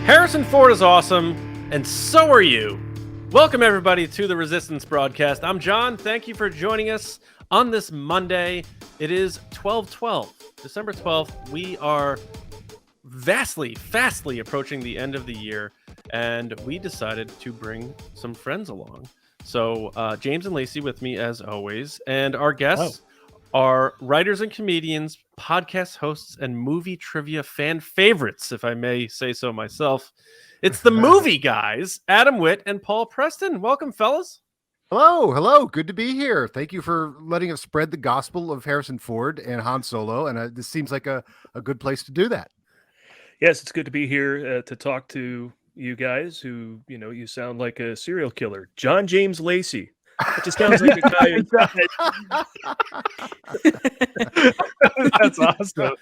Harrison Ford is awesome, and so are you. Welcome, everybody, to the Resistance broadcast. I'm John. Thank you for joining us on this Monday. It is 12/12, December 12th. We are fastly approaching the end of the year, and we decided to bring some friends along. So James and Lacey with me, as always, and our guests are writers and comedians, podcast hosts, and movie trivia fan favorites, if I may say so myself. It's the movie guys, Adam Witt and Paul Preston. Welcome, fellas. Hello. Good to be here. Thank you for letting us spread the gospel of Harrison Ford and Han Solo, and this seems like a good place to do that. Yes, it's good to be here to talk to you guys who, you sound like a serial killer. John James Lacey. It just sounds like a guy who That's awesome.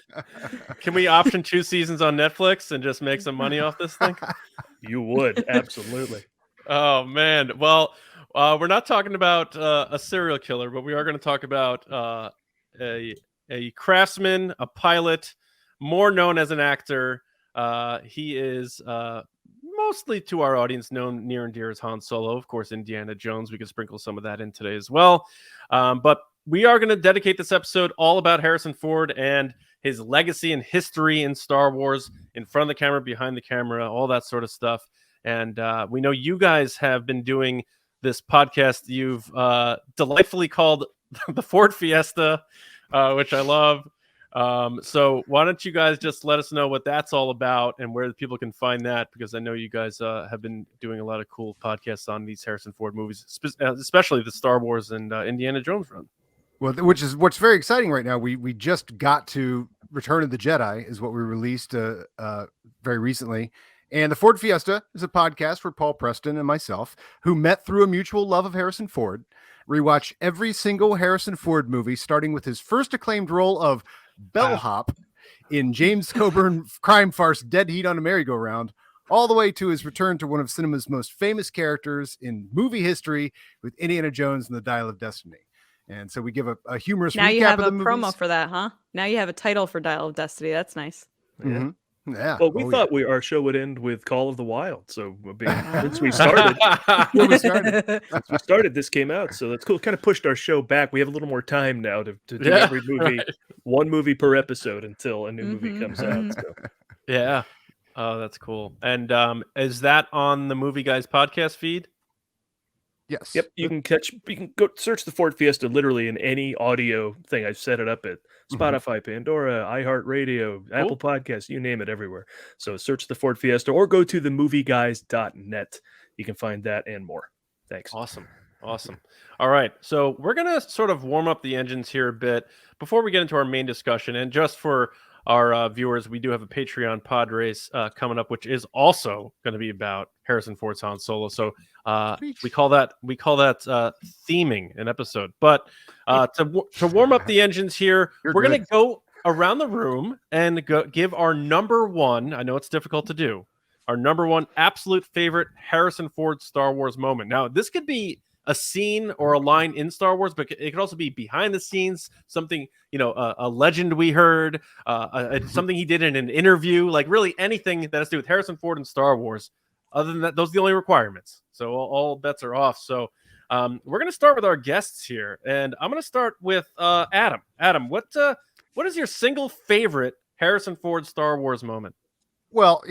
Can we option 2 seasons on Netflix and just make some money off this thing? You would, absolutely. Oh, man. Well, we're not talking about a serial killer, but we are going to talk about a craftsman, a pilot, more known as an actor. He is mostly to our audience known near and dear as Han Solo. Of course, Indiana Jones. We could sprinkle some of that in today as well. But we are going to dedicate this episode all about Harrison Ford and his legacy and history in Star Wars, in front of the camera, behind the camera, all that sort of stuff. And we know you guys have been doing this podcast you've delightfully called the Ford Fiesta, which I love. So why don't you guys just let us know what that's all about and where people can find that, because I know you guys have been doing a lot of cool podcasts on these Harrison Ford movies, especially the Star Wars and Indiana Jones run. Well, which is what's very exciting right now. We just got to Return of the Jedi is what we released very recently. And the Ford Fiesta is a podcast for Paul Preston and myself, who met through a mutual love of Harrison Ford. Rewatch every single Harrison Ford movie, starting with his first acclaimed role of Bellhop in James Coburn crime farce Dead Heat on a Merry-Go-Round, all the way to his return to one of cinema's most famous characters in movie history with Indiana Jones and the Dial of Destiny. And so we give a humorous now recap you have of a the promo movies. for that, huh? Now you have a title for Dial of Destiny. That's nice. Mm-hmm. Yeah. Well, we thought our show would end with Call of the Wild. So since we started, this came out. So that's cool. Kind of pushed our show back. We have a little more time now to do every movie, one movie per episode until a new movie comes out. So. Yeah. Oh, that's cool. And is that on the Movie Guys podcast feed? Yes. Yep. You can go search the Ford Fiesta literally in any audio thing. I've set it up at Spotify, Pandora, iHeartRadio, Apple Podcasts, you name it, everywhere. So search the Ford Fiesta or go to themovieguys.net. You can find that and more. Thanks. Awesome. All right. So we're going to sort of warm up the engines here a bit before we get into our main discussion. And just for our viewers, we do have a Patreon pod race coming up, which is also going to be about Harrison Ford's Han Solo. So we call that theming an episode. But to warm up the engines here, we're going to go around the room and give our number one. I know it's difficult to do. Our number one absolute favorite Harrison Ford Star Wars moment. Now, this could be a scene or a line in Star Wars, but it could also be behind the scenes, something, a legend we heard, something he did in an interview, like really anything that has to do with Harrison Ford and Star Wars. Other than that, those are the only requirements. So all bets are off. So we're going to start with our guests here, and I'm going to start with Adam. Adam, what is your single favorite Harrison Ford Star Wars moment? Well,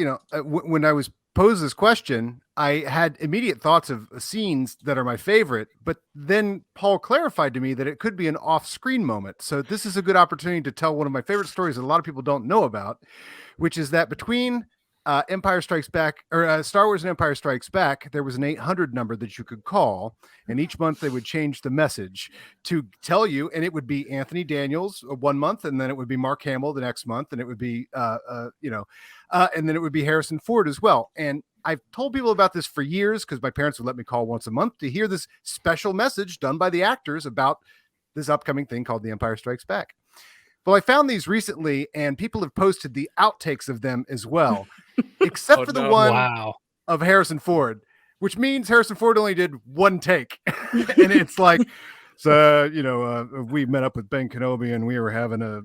when I was posed this question, I had immediate thoughts of scenes that are my favorite, but then Paul clarified to me that it could be an off-screen moment. So this is a good opportunity to tell one of my favorite stories that a lot of people don't know about, which is that between Empire Strikes Back or Star Wars and Empire Strikes Back, there was an 800 number that you could call, and each month they would change the message to tell you, and it would be Anthony Daniels 1 month, and then it would be Mark Hamill the next month, and it would be and then it would be Harrison Ford as well. And I've told people about this for years because my parents would let me call once a month to hear this special message done by the actors about this upcoming thing called The Empire Strikes Back. Well, I found these recently, and people have posted the outtakes of them as well, except for the one of Harrison Ford, which means Harrison Ford only did one take. And it's like, So, we met up with Ben Kenobi and we were having a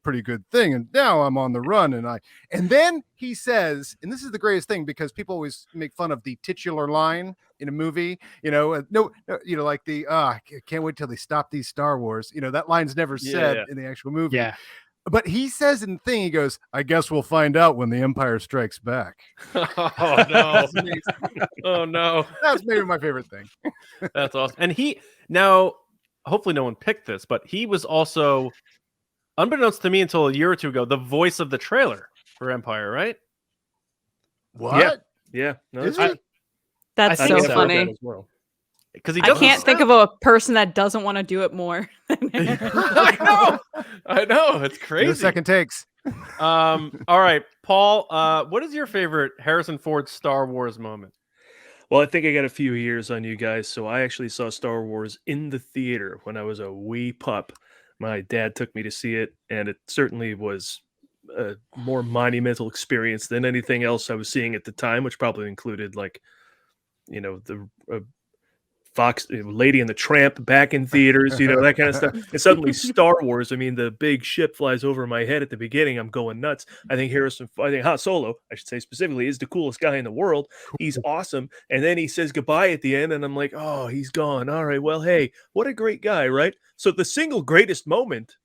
pretty good thing. And now I'm on the run. And then he says, and this is the greatest thing because people always make fun of the titular line in a movie, like I can't wait till they stop these Star Wars. That line's never said in the actual movie. Yeah. But he says in the thing, he goes, I guess we'll find out when the Empire Strikes Back. Oh, no. Oh, no. That's maybe my favorite thing. That's awesome. And now, hopefully no one picked this, but he was also, unbeknownst to me until a year or two ago, the voice of the trailer for Empire, right? What? Yeah. No, Is that's he? That's I so think so. funny. Because he I can't think of a person that doesn't want to do it more. I know. It's crazy. No second takes. All right, Paul, what is your favorite Harrison Ford Star Wars moment? Well, I think I got a few years on you guys. So I actually saw Star Wars in the theater when I was a wee pup. My dad took me to see it, and it certainly was a more monumental experience than anything else I was seeing at the time, which probably included the Fox Lady and the Tramp back in theaters, that kind of stuff. And suddenly Star Wars, the big ship flies over my head at the beginning. I'm going nuts. I think Han Solo, I should say specifically, is the coolest guy in the world. He's awesome. And then he says goodbye at the end, and I'm like, oh, he's gone. All right, well, hey, what a great guy, right? So the single greatest moment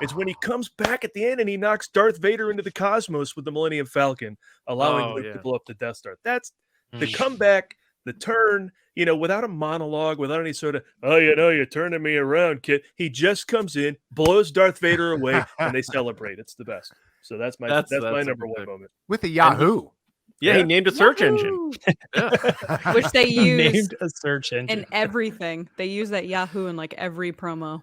is when he comes back at the end and he knocks Darth Vader into the cosmos with the Millennium Falcon, allowing Luke to blow up the Death Star. That's the comeback, the turn, without a monologue, without any sort of, you're turning me around, kid. He just comes in, blows Darth Vader away, and they celebrate. It's the best. So that's my number one moment. With a Yahoo. Yeah, he named a search engine. Which they use Named a search engine. in everything. They use that Yahoo in like every promo.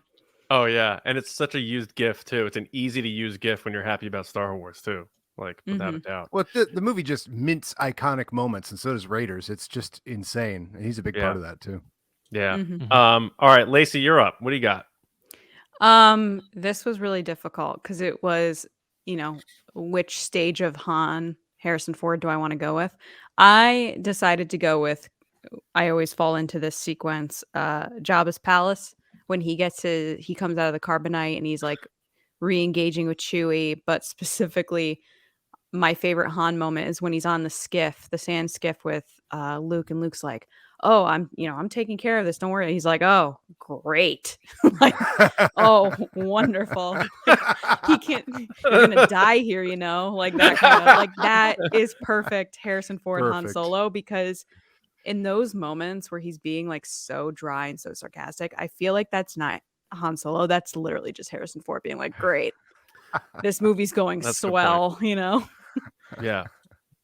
Oh, yeah. And it's such a used GIF, too. It's an easy to use GIF when you're happy about Star Wars, too. Like, without a doubt. Well, the movie just mints iconic moments, and so does Raiders. It's just insane. And he's a big part of that, too. Yeah. Mhm. All right, Lacey, you're up. What do you got? This was really difficult because it was, which stage of Han Harrison Ford do I want to go with? I decided to go with, I always fall into this sequence, Jabba's palace, when he comes out of the carbonite and he's like re-engaging with Chewie, but specifically my favorite Han moment is when he's on the sand skiff with Luke, and Luke's like, oh, I'm taking care of this. Don't worry. He's like, oh, great. Like, oh, wonderful. He can't, you're going to die here, like that kind of, like that is perfect Harrison Ford Han Solo, because in those moments where he's being like so dry and so sarcastic, I feel like that's not Han Solo. That's literally just Harrison Ford being like, great. This movie's going swell, Yeah.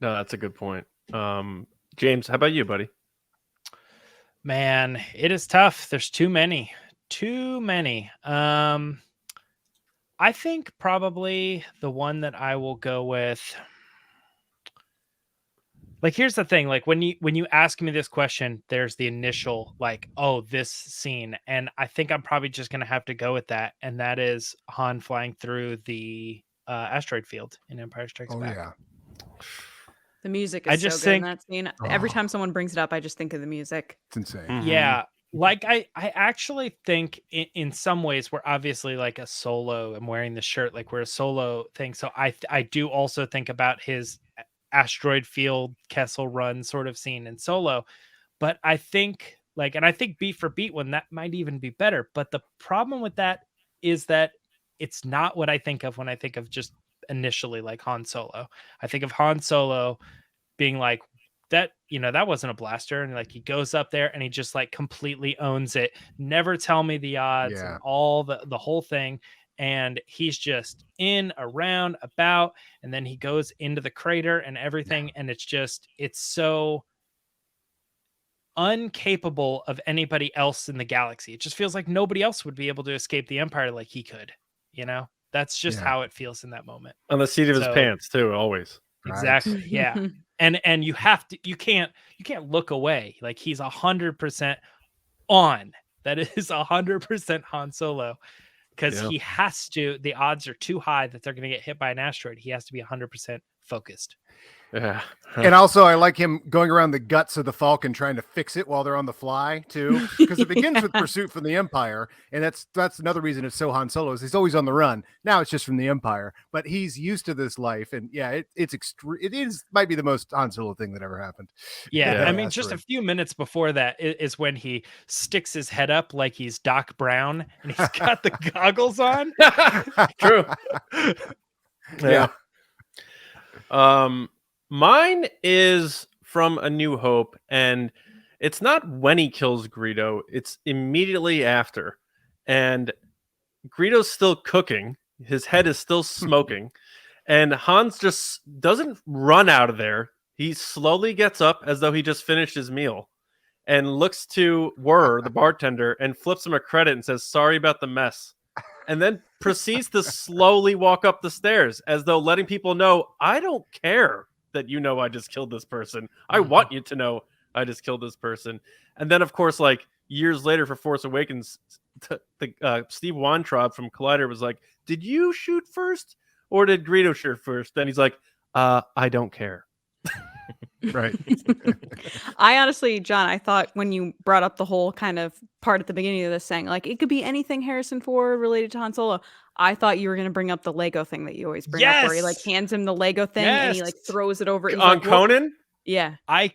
No, that's a good point. James, how about you, buddy? Man, it is tough. There's too many. I think probably the one that I will go with. Like, here's the thing. Like, when you ask me this question, there's the initial like, oh, this scene, and I think I'm probably just gonna have to go with that, and that is Han flying through the asteroid field in Empire Strikes Back. Yeah. The music is so good in that scene. Every time someone brings it up, I just think of the music. It's insane. Mm-hmm. Yeah. Like, I actually think in some ways we're obviously like a Solo. I'm wearing the shirt like we're a Solo thing. So I do also think about his asteroid field Kessel Run sort of scene in Solo. But I think and I think beat for beat one, that might even be better. But the problem with that is that it's not what I think of when I think of just initially like Han Solo. I think of Han Solo being like, that wasn't a blaster, and like he goes up there and he just like completely owns it, never tell me the odds, and all the whole thing, and he's just in, around, about, and then he goes into the crater and everything, and it's so incapable of anybody else in the galaxy. It just feels like nobody else would be able to escape the Empire like he could. That's just how it feels in that moment. On the seat of his pants too, always. Exactly. Yeah. And you can't look away. Like, he's 100% on. That is 100% Han Solo, because he has to. The odds are too high that they're going to get hit by an asteroid. He has to be 100% focused. Yeah. And also, I like him going around the guts of the Falcon trying to fix it while they're on the fly too, because it begins with pursuit from the Empire, and that's another reason it's so Han Solo is he's always on the run. Now it's just from the Empire, but he's used to this life, and yeah, it might be the most Han Solo thing that ever happened. Yeah, Yeah. I mean, just a few minutes before that is when he sticks his head up like he's Doc Brown, and he's got the goggles on. True. Yeah. Mine is from A New Hope, and it's not when he kills Greedo, it's immediately after. And Greedo's still cooking, his head is still smoking, and Hans just doesn't run out of there. He slowly gets up as though he just finished his meal and looks to WAARA, the bartender, and flips him a credit and says, "Sorry about the mess." And then proceeds to slowly walk up the stairs as though letting people know, I don't care that you know I just killed this person. I want you to know I just killed this person. And then, of course, like years later for Force Awakens, Steve Weintraub from Collider was like, did you shoot first or did Greedo shoot first? Then he's like, I don't care. Right. I honestly, John, I thought when you brought up the whole kind of part at the beginning of this saying, like, it could be anything Harrison Ford related to Han Solo. I thought you were going to bring up the Lego thing that you always bring up, where he like hands him the Lego thing and he like throws it over. On like, Conan? Yeah. I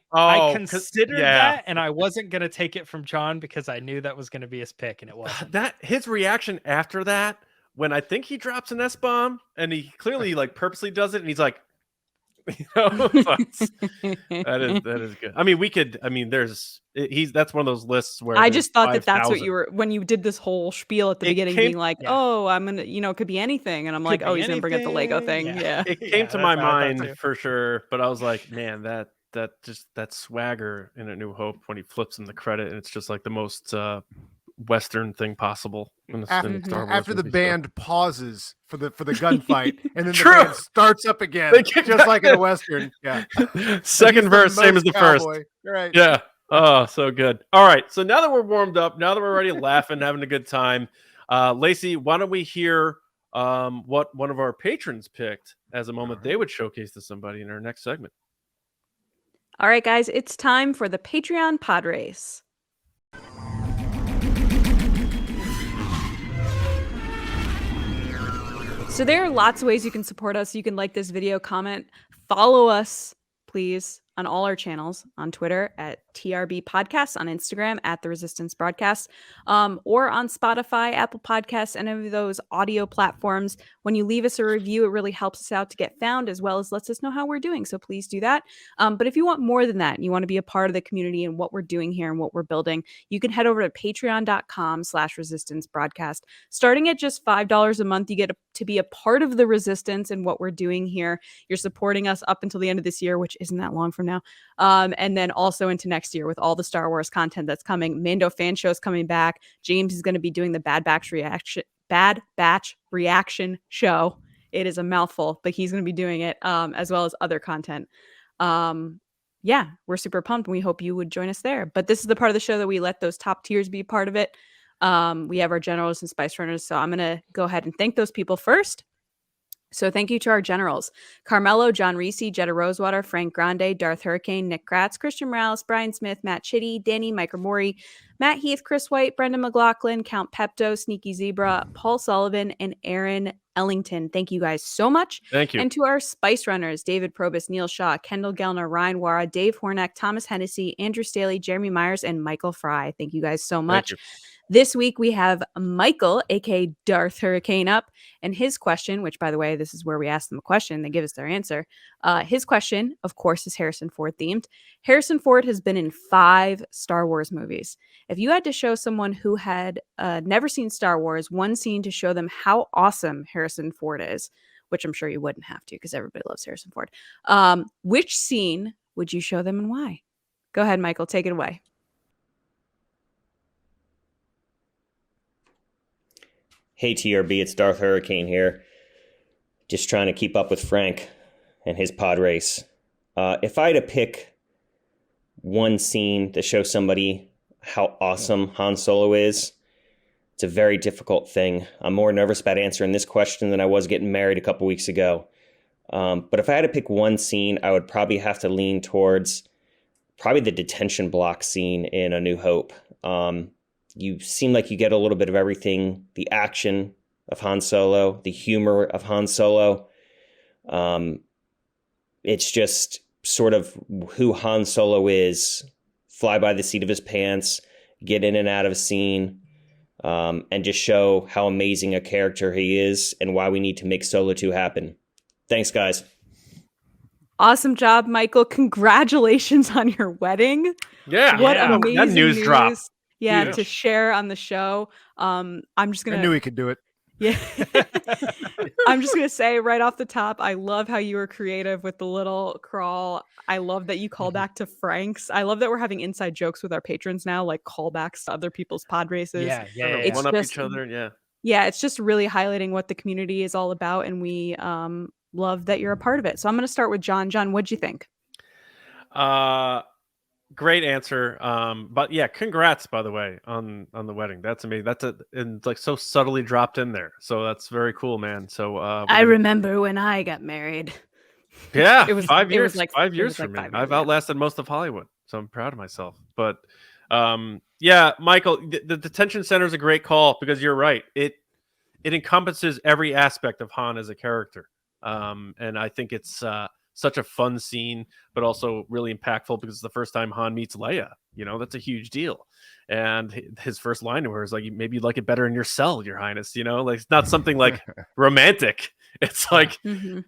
considered that, and I wasn't going to take it from John because I knew that was going to be his pick, and it wasn't. That his reaction after that, when I think he drops an S-bomb, and he clearly like purposely does it, and he's like, you know, that is good. I mean, that's one of those lists where I just thought 5, that's what you were when you did this whole spiel at the beginning, being like, oh, I'm gonna, it could be anything, and I'm like, oh, he's gonna bring up the Lego thing. Yeah. It came to my mind for sure, but I was like, man, that swagger in A New Hope when he flips in the credit, and it's just like the most Western thing possible in Star Wars after the movie, band pauses for the gunfight, and then the band starts up again, just like in a Western. Yeah. Second verse, same as the first. Right. Yeah. Oh, so good. All right. So now that we're warmed up, now that we're already laughing, having a good time, Lacey, why don't we hear what one of our patrons picked as a moment they would showcase to somebody in our next segment. All right, guys, it's time for the Patreon pod race. So there are lots of ways you can support us. You can like this video, comment, follow us, please, on all our channels, on Twitter at TRB Podcasts, on Instagram at The Resistance Broadcast, or on Spotify, Apple Podcasts, any of those audio platforms. When you leave us a review, it really helps us out to get found, as well as lets us know how we're doing. So please do that. But if you want more than that, and you want to be a part of the community and what we're doing here and what we're building, you can head over to patreon.com/resistance broadcast. Starting at just $5 a month, you get to be a part of the resistance and what we're doing here. You're supporting us up until the end of this year, which isn't that long from now. And then also into next year with all the Star Wars content that's coming. Mando fan show is coming back. James is going to be doing the Bad Batch reaction show. It is a mouthful, but he's going to be doing it, as well as other content. Yeah, we're super pumped, and we hope you would join us there. But this is the part of the show that we let those top tiers be part of it. We have our generals and spice runners, so I'm going to go ahead and thank those people first. So thank you to our generals: Carmelo, John Reese, Jetta Rosewater, Frank Grande, Darth Hurricane, Nick Gratz, Christian Morales, Brian Smith, Matt Chitty, Danny, Mike Mori, Matt Heath, Chris White, Brendan McLaughlin, Count Pepto, Sneaky Zebra, Paul Sullivan, and Aaron Ellington. Thank you guys so much. Thank you. And to our spice runners: David Probus, Neil Shaw, Kendall Gelner, Ryan WAARA, Dave HORNAK, Thomas Hennessy, Andrew Staley, Jeremy Myers, and Michael Fry. Thank you guys so much. This week we have Michael, aka Darth Hurricane, up, and his question, which, by the way, this is where we ask them a question, they give us their answer. His question, of course, is Harrison Ford themed. Harrison Ford has been in 5 Star Wars movies. If you had to show someone who had never seen Star Wars one scene to show them how awesome Harrison Ford is, which I'm sure you wouldn't have to because everybody loves Harrison Ford, which scene would you show them and why? Go ahead, Michael, take it away. Hey TRB, it's Darth Hurricane here. Just trying to keep up with Frank and his pod race. If I had to pick one scene to show somebody how awesome Han Solo is, it's a very difficult thing. I'm more nervous about answering this question than I was getting married a couple weeks ago. But if I had to pick one scene, I would probably have to lean towards probably the detention block scene in A New Hope. You seem like you get a little bit of everything, the action of Han Solo, the humor of Han Solo. It's just sort of who Han Solo is, fly by the seat of his pants, get in and out of a scene, and just show how amazing a character he is and why we need to make Solo 2 happen. Thanks, guys. Awesome job, Michael. Congratulations on your wedding. Yeah. What yeah. amazing That news drop. Yeah, Huge. to share on the show. I'm just I gonna. knew he could do it. Yeah. I'm just going to say right off the top, I love how you were creative with the little crawl. I love that you call back to Frank's. I love that we're having inside jokes with our patrons now, like callbacks to other people's pod races. Yeah. It's One up just- each other. Yeah. Yeah, it's just really highlighting what the community is all about. And we love that you're a part of it. So I'm going to start with John. John, what'd you think? Great answer. But yeah, congrats, by the way, on the wedding. That's amazing. And like so subtly dropped in there. So that's very cool, man. So I remember when I got married. yeah, It was 5 it years. was like 5 it years was for like me. 5 years, I've yeah. outlasted most of Hollywood, so I'm proud of myself. But yeah, Michael, the detention center is a great call because you're right. It encompasses every aspect of Han as a character, and I think it's such a fun scene, but also really impactful because it's the first time Han meets Leia. You know, that's a huge deal. And his first line to her is like, maybe you'd like it better in your cell, Your Highness. You know, like it's not something like romantic. It's like, Mhm.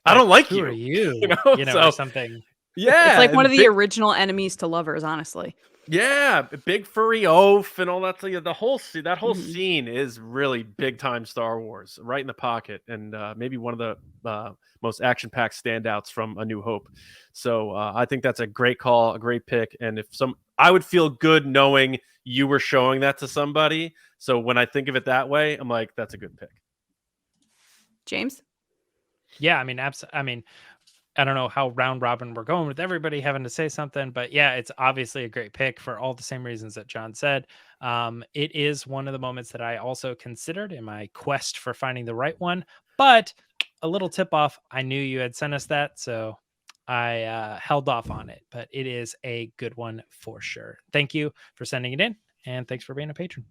I don't like Who you. are you? You know, Or so- something. Yeah. It's like one of the big- original enemies to lovers, honestly. Yeah, big furry oaf and all that. The whole that whole Mhm. scene is really big time Star Wars, right in the pocket, and maybe one of the most action packed standouts from A New Hope. So I think that's a great call, a great pick, and I would feel good knowing you were showing that to somebody. So when I think of it that way, I'm like, that's a good pick. James? Yeah, I mean, I don't know how round robin we're going with everybody having to say something, but yeah, it's obviously a great pick for all the same reasons that John said. It is one of the moments that I also considered in my quest for finding the right one, but a little tip off, I knew you had sent us that, so I held off on it, but it is a good one for sure. Thank you for sending it in, and thanks for being a patron.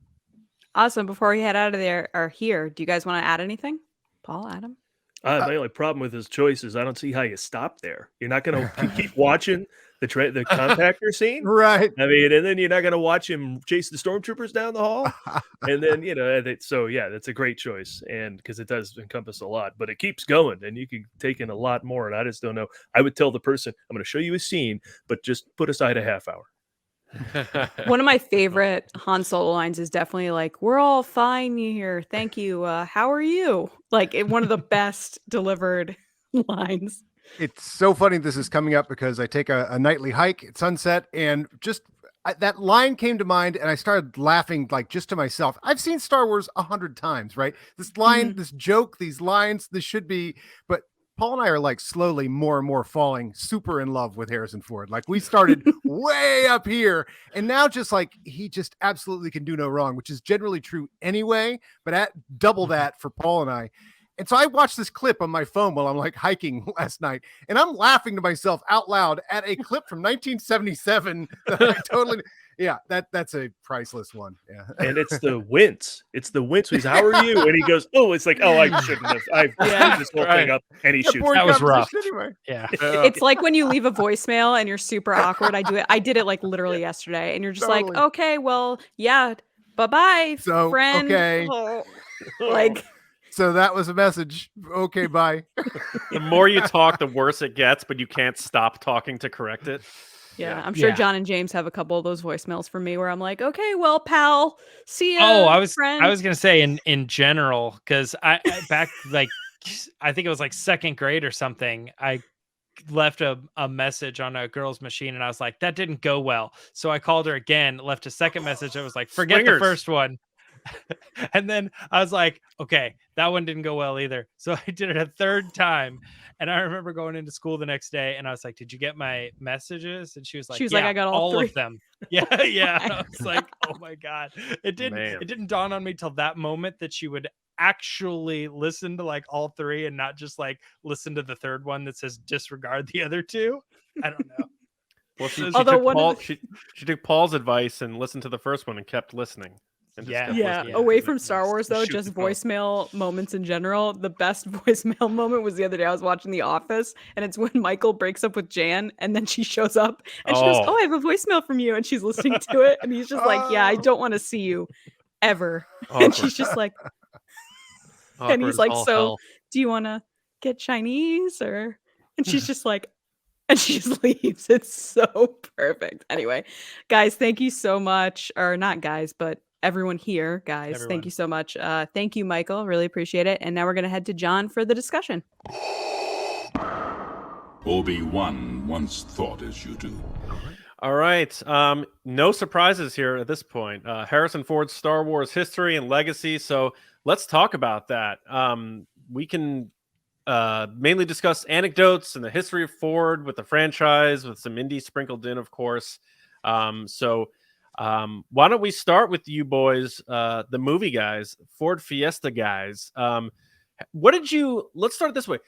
Awesome. Before we head out of there or here, do you guys want to add anything? Paul, Adam? My only problem with his choice is I don't see how you stop there. You're not going to keep watching the compactor scene. Right. I mean, and then you're not going to watch him chase the stormtroopers down the hall. And then, so yeah, that's a great choice. And because it does encompass a lot, but it keeps going and you can take in a lot more. And I just don't know. I would tell the person, I'm going to show you a scene, but just put aside a half hour. One of my favorite Han Solo lines is definitely like, "We're all fine here. Thank you. How are you?" Like one of the best delivered lines. It's so funny this is coming up because I take a nightly hike at sunset and just that line came to mind and I started laughing like just to myself. I've seen Star Wars 100 times, right? This line, this joke, these lines, this should be, but Paul and I are like slowly more and more falling super in love with Harrison Ford. Like we started way up here and now just like he just absolutely can do no wrong, which is generally true anyway, but at double that for Paul and I. And so I watched this clip on my phone while I'm like hiking last night and I'm laughing to myself out loud at a clip from 1977 that I totally, yeah, that's a priceless one. Yeah. And it's the wince. It's the wince. He's, how are you? And he goes, oh, it's like, oh, I shouldn't have. I've Yeah. screwed this whole Right. thing up. And he Yeah, shoots. boring That was rough. conversation Anyway. Yeah. It's like when you leave a voicemail and you're super awkward. I did it like literally yesterday, and you're just like, Totally. okay, well, yeah, bye, So, friend. okay. Oh, like, So that was a message. Okay, bye. The more you talk, the worse it gets, but you can't stop talking to correct it. yeah, I'm sure Yeah. John and James have a couple of those voicemails from me where I'm like, okay, well, pal, see ya. Oh, I was friend. gonna say in general, because I back like I think it was like second grade or something. I left a message on a girl's machine and I was like, that didn't go well. So I called her again, left a second message. I was like, forget Swingers. the first one. And then I was like, okay, that one didn't go well either. So I did it a third time. And I remember going into school the next day and I was like, did you get my messages? And she was like, She was like, "Yeah, I got all three." of them. Yeah. Yeah. And I was like, oh my God. It Man. didn't dawn on me till that moment that she would actually listen to like all three and not just like listen to the third one that says disregard the other two. I don't know. Well, she Although took one of Paul, the- she took Paul's advice and listened to the first one and kept listening. And just kept Yeah, listening. away from Star Wars though, Shoot just the phone. voicemail moments in general. The best voicemail moment was the other day. I was watching The Office, and it's when Michael breaks up with Jan, and then she shows up and she goes, Oh. "Oh, I have a voicemail from you," and she's listening to it, and he's just like, "Yeah, I don't want to see you ever," and Awkward. she's just like, Awkward and he's as like, all "So, hell. do you want to get Chinese or?" And she's just like. And she just leaves. It's so perfect. Anyway, guys, thank you so much. Or not guys, but everyone here, guys. Everyone. Thank you so much. Thank you, Michael. Really appreciate it. And now we're going to head to John for the discussion. Obi-Wan once thought as you do. All right. No surprises here at this point. Harrison Ford's Star Wars history and legacy. So let's talk about that. We can mainly discuss anecdotes and the history of Ford with the franchise, with some indie sprinkled in, of course. Why don't we start with you boys, the movie guys, Ford Fiesta guys. Let's start this way.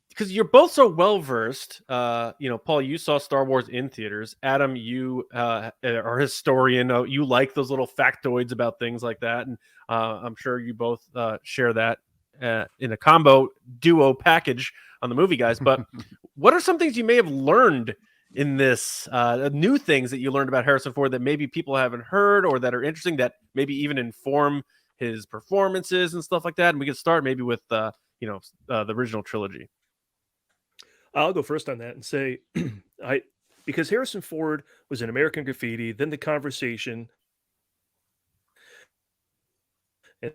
Because you're both so well versed, Paul, you saw Star Wars in theaters. Adam, you are a historian. You like those little factoids about things like that, and I'm sure you both share that in a combo duo package on the movie guys. But what are some things you may have learned in this, new things that you learned about Harrison Ford that maybe people haven't heard or that are interesting, that maybe even inform his performances and stuff like that? And we can start maybe with the original trilogy. I'll go first on that and say, because Harrison Ford was in American Graffiti, then The Conversation, and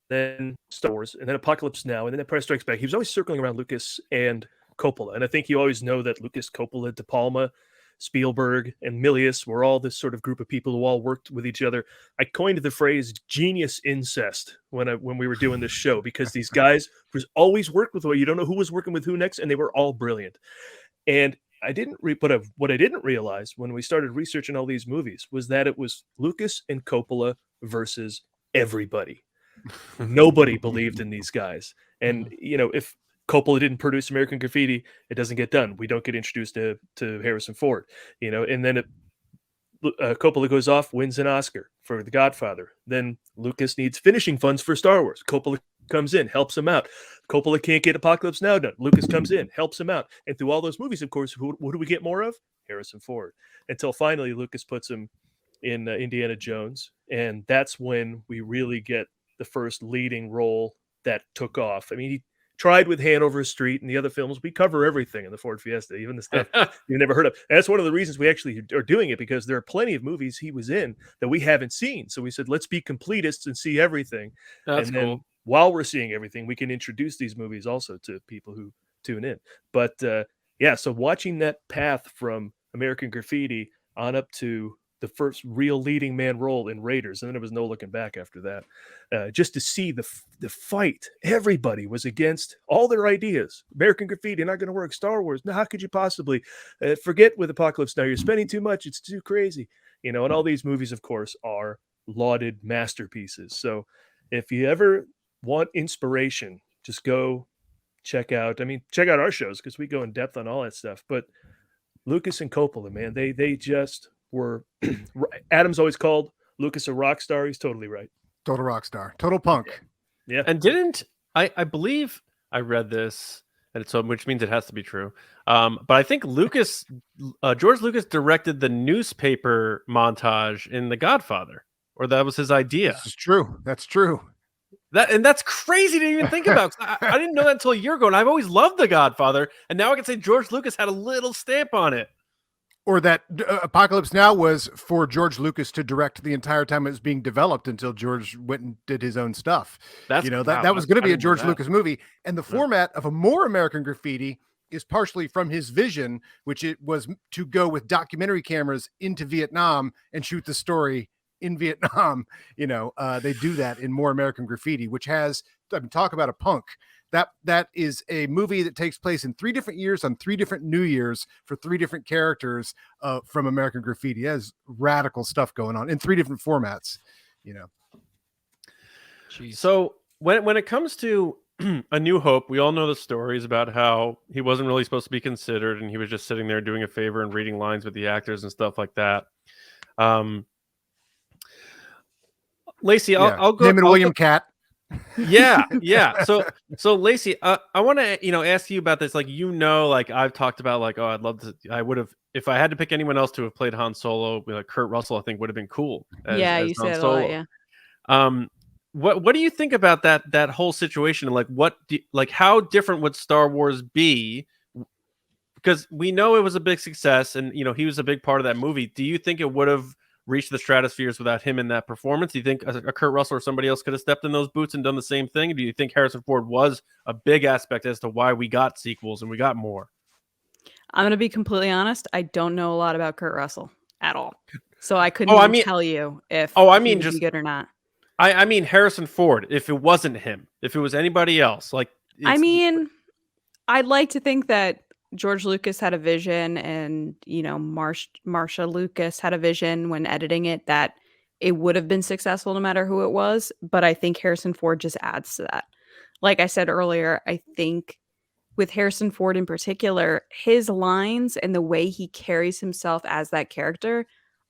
then Star Wars, and then Apocalypse Now, and then Empire Strikes Back. He was always circling around Lucas and Coppola, and I think you always know that Lucas, Coppola, De Palma, Spielberg, and Milius were all this sort of group of people who all worked with each other. I coined the phrase "genius incest" when we were doing this show, because these guys was always worked with. You don't know who was working with who next, and they were all brilliant. And what I didn't realize when we started researching all these movies was that it was Lucas and Coppola versus everybody. Nobody believed in these guys, and if Coppola didn't produce American Graffiti, it doesn't get done. We don't get introduced to Harrison Ford, and then Coppola goes off, wins an Oscar for The Godfather. Then Lucas needs finishing funds for Star Wars. Coppola comes in, helps him out. Coppola can't get Apocalypse Now done. Lucas comes in, helps him out. And through all those movies, of course, what do we get more of? Harrison Ford. Until finally Lucas puts him in Indiana Jones. And that's when we really get the first leading role that took off. I mean, he tried with Hanover Street and the other films. We cover everything in the Ford Fiesta, even the stuff you've never heard of. And that's one of the reasons we actually are doing it, because there are plenty of movies he was in that we haven't seen. So we said, let's be completists and see everything. That's and then cool. while we're seeing everything, we can introduce these movies also to people who tune in. But so watching that path from American Graffiti on up to the first real leading man role in Raiders, and then there was no looking back after that. Just to see the fight, everybody was against all their ideas. American Graffiti, not going to work. Star Wars, no, how could you possibly? Forget with Apocalypse Now, you're spending too much. It's too crazy, and all these movies, of course, are lauded masterpieces. So if you ever want inspiration, just go check out our shows, because we go in depth on all that stuff. But Lucas and Coppola, man, they just were. Adam's always called Lucas a rock star. He's totally right. Total rock star, total punk. Yeah. And didn't I believe I read this, and so which means it has to be true. But I think George Lucas directed the newspaper montage in The Godfather, or that was his idea. This is true. That's true. That's crazy to even think about. I didn't know that until a year ago, and I've always loved The Godfather, and now I can say George Lucas had a little stamp on it. Or that Apocalypse Now was for George Lucas to direct the entire time it was being developed until George went and did his own stuff. That was going to be I a didn't know George that. Lucas movie. And the format of a more American Graffiti is partially from his vision, which it was to go with documentary cameras into Vietnam and shoot the story in Vietnam. They do that in More American Graffiti, which has, talk about a punk. That is a movie that takes place in 3 different years on 3 different New Years for 3 different characters from American Graffiti. It has radical stuff going on in 3 different formats. So when it comes to A New Hope, we all know the stories about how he wasn't really supposed to be considered, and he was just sitting there doing a favor and reading lines with the actors and stuff like that. Lacey, I'll go. Him and William Catt. Yeah. So Lacey, I want to ask you about this. Like, like I've talked about, like, I would have, if I had to pick anyone else to have played Han Solo, like Kurt Russell, I think would have been cool. As you Han said Solo. a lot, yeah. What do you think about that whole situation? Like, how different would Star Wars be? Because we know it was a big success, and he was a big part of that movie. Do you think it would have reached the stratospheres without him in that performance? Do you think a Kurt Russell or somebody else could have stepped in those boots and done the same thing? Do you think Harrison Ford was a big aspect as to why we got sequels and we got more? I'm going to be completely honest. I don't know a lot about Kurt Russell at all. So I couldn't tell you if he would be good or not. I mean Harrison Ford, if it wasn't him, if it was anybody else. I'd like to think that George Lucas had a vision, and Marsha Lucas had a vision when editing it, that it would have been successful no matter who it was. But I think Harrison Ford just adds to that. Like I said earlier, I think with Harrison Ford in particular, his lines and the way he carries himself as that character,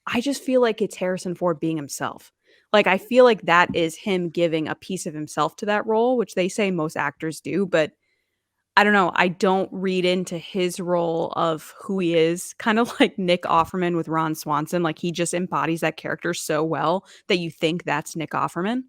I just feel like it's Harrison Ford being himself. Like, I feel like that is him giving a piece of himself to that role, which they say most actors do, but I don't know. I don't read into his role of who he is, kind of like Nick Offerman with Ron Swanson. Like, he just embodies that character so well that you think that's Nick Offerman.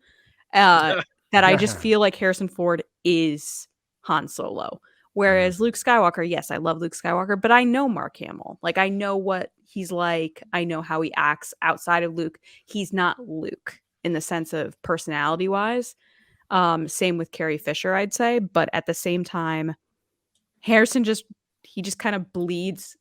That I just feel like Harrison Ford is Han Solo. Whereas Luke Skywalker, yes, I love Luke Skywalker, but I know Mark Hamill. Like, I know what he's like. I know how he acts outside of Luke. He's not Luke in the sense of personality-wise. Same with Carrie Fisher, I'd say. But at the same time, Harrison just kind of bleeds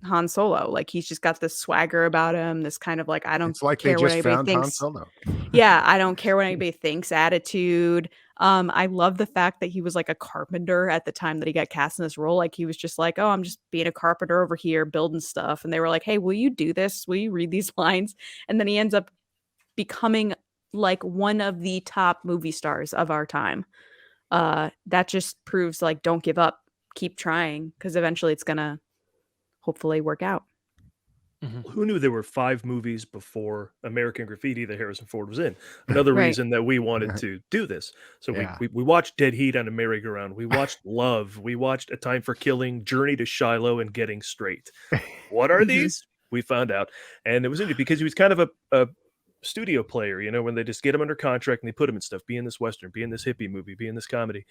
Han Solo. Like, he's just got this swagger about him, this kind of like, I don't care what anybody thinks. Han Solo. Yeah, I don't care what anybody thinks attitude. I love the fact that he was like a carpenter at the time that he got cast in this role. Like, he was just like, oh, I'm just being a carpenter over here building stuff. And they were like, hey, will you do this? Will you read these lines? And then he ends up becoming like one of the top movie stars of our time. That just proves, like, don't give up, keep trying, because eventually it's gonna hopefully work out. Who knew there were 5 movies before American Graffiti that Harrison Ford was in? Another reason that we wanted to do this. So we watched Dead Heat on a Merry-Go-Round. We watched Love. We watched A Time for Killing, Journey to Shiloh, and Getting Straight. What are these? We found out. And it was interesting because he was kind of a studio player, when they just get him under contract and they put him in stuff, be in this Western, be in this hippie movie, be in this comedy.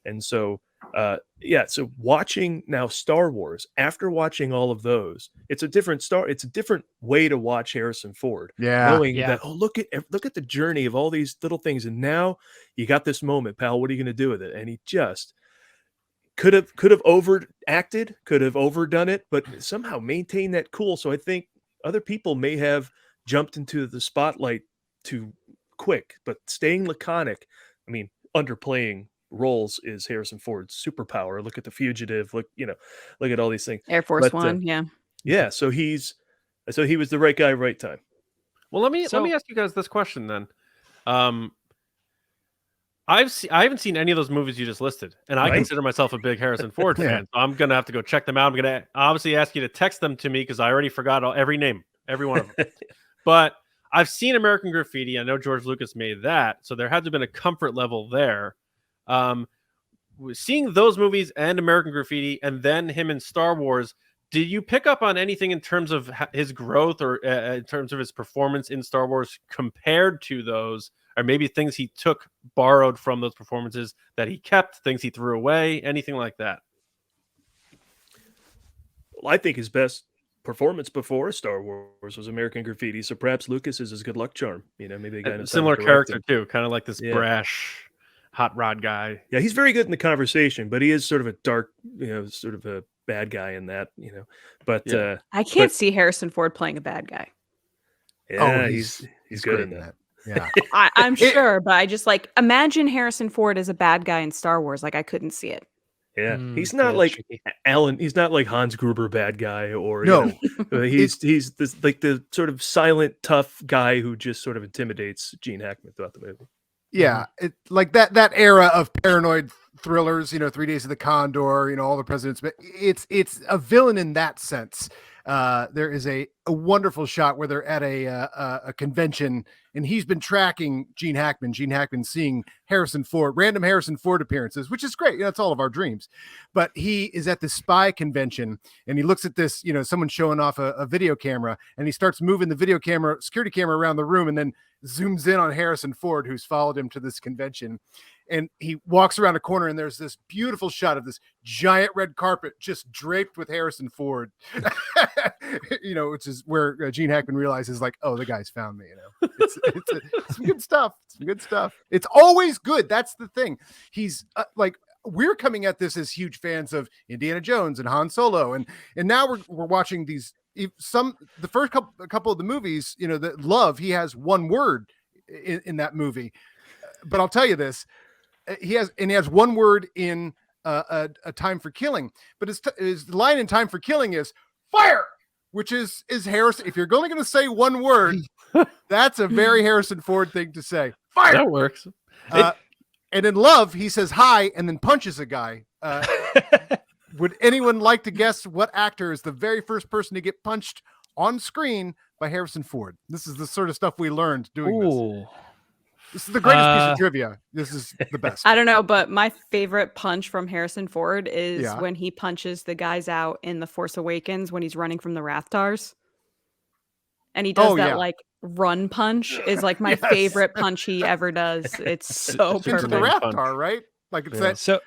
And so, so watching now Star Wars, after watching all of those, it's a different way to watch Harrison Ford. Knowing that, look at the journey of all these little things. And now you got this moment, pal, what are you going to do with it? And he just could have overacted, could have overdone it, but somehow maintained that cool. So I think other people may have jumped into the spotlight too quick, but staying laconic, I mean, underplaying roles is Harrison Ford's superpower. Look at The Fugitive, look at all these things. Air Force One, yeah. So he was the right guy, right time. Well, let me ask you guys this question then. I haven't seen any of those movies you just listed, and I consider myself a big Harrison Ford fan. So I'm gonna have to go check them out. I'm gonna obviously ask you to text them to me because I already forgot every name, every one of them. But I've seen American Graffiti. I know George Lucas made that, so there had to have been a comfort level there. Seeing those movies and American Graffiti, and then him in Star Wars, did you pick up on anything in terms of his growth or in terms of his performance in Star Wars compared to those, or maybe things he borrowed from those performances that he kept, things he threw away, anything like that? Well, I think his best performance before Star Wars was American Graffiti, so perhaps Lucas is his good luck charm. Maybe they got a similar character too, kind of like this brash hot rod guy. Yeah, he's very good in the conversation, but he is sort of a dark, sort of a bad guy in that, But I can't see Harrison Ford playing a bad guy. Yeah, he's good in that. Yeah, I'm sure, but I just imagine Harrison Ford as a bad guy in Star Wars. Like, I couldn't see it. Yeah, he's not like tricky. Alan. He's not like Hans Gruber bad guy, or he's this, like the sort of silent, tough guy who just sort of intimidates Gene Hackman throughout the movie. Yeah, it like that era of paranoid thrillers, 3 Days of the Condor, all the presidents, but it's a villain in that sense. There is a wonderful shot where they're at a convention and he's been tracking Gene Hackman seeing random Harrison Ford appearances, which is great. It's all of our dreams. But he is at the spy convention and he looks at this, someone showing off a video camera, and he starts moving the security camera around the room, and then zooms in on Harrison Ford, who's followed him to this convention. And he walks around a corner and there's this beautiful shot of this giant red carpet just draped with Harrison Ford, which is where Gene Hackman realizes like, oh, the guy's found me. It's some good stuff. Some good stuff. It's always good. That's the thing. He's we're coming at this as huge fans of Indiana Jones and Han Solo. And now we're watching these, the first couple of the movies, that Love, he has one word in that movie. But I'll tell you this, he has one word in a Time for Killing, but his line in Time for Killing is fire, which is Harrison. If you're only going to say one word, that's a very Harrison Ford thing to say. Fire. That works. And in Love, he says hi and then punches a guy. Would anyone like to guess what actor is the very first person to get punched on screen by Harrison Ford? This is the sort of stuff we learned doing this. This is the greatest piece of trivia. This is the best. I don't know, but my favorite punch from Harrison Ford is when he punches the guys out in The Force Awakens when he's running from the Rathtars. And he does like run punch is like my favorite punch he ever does. It's so into perfect. the Rathtar, right? Like it's that. So,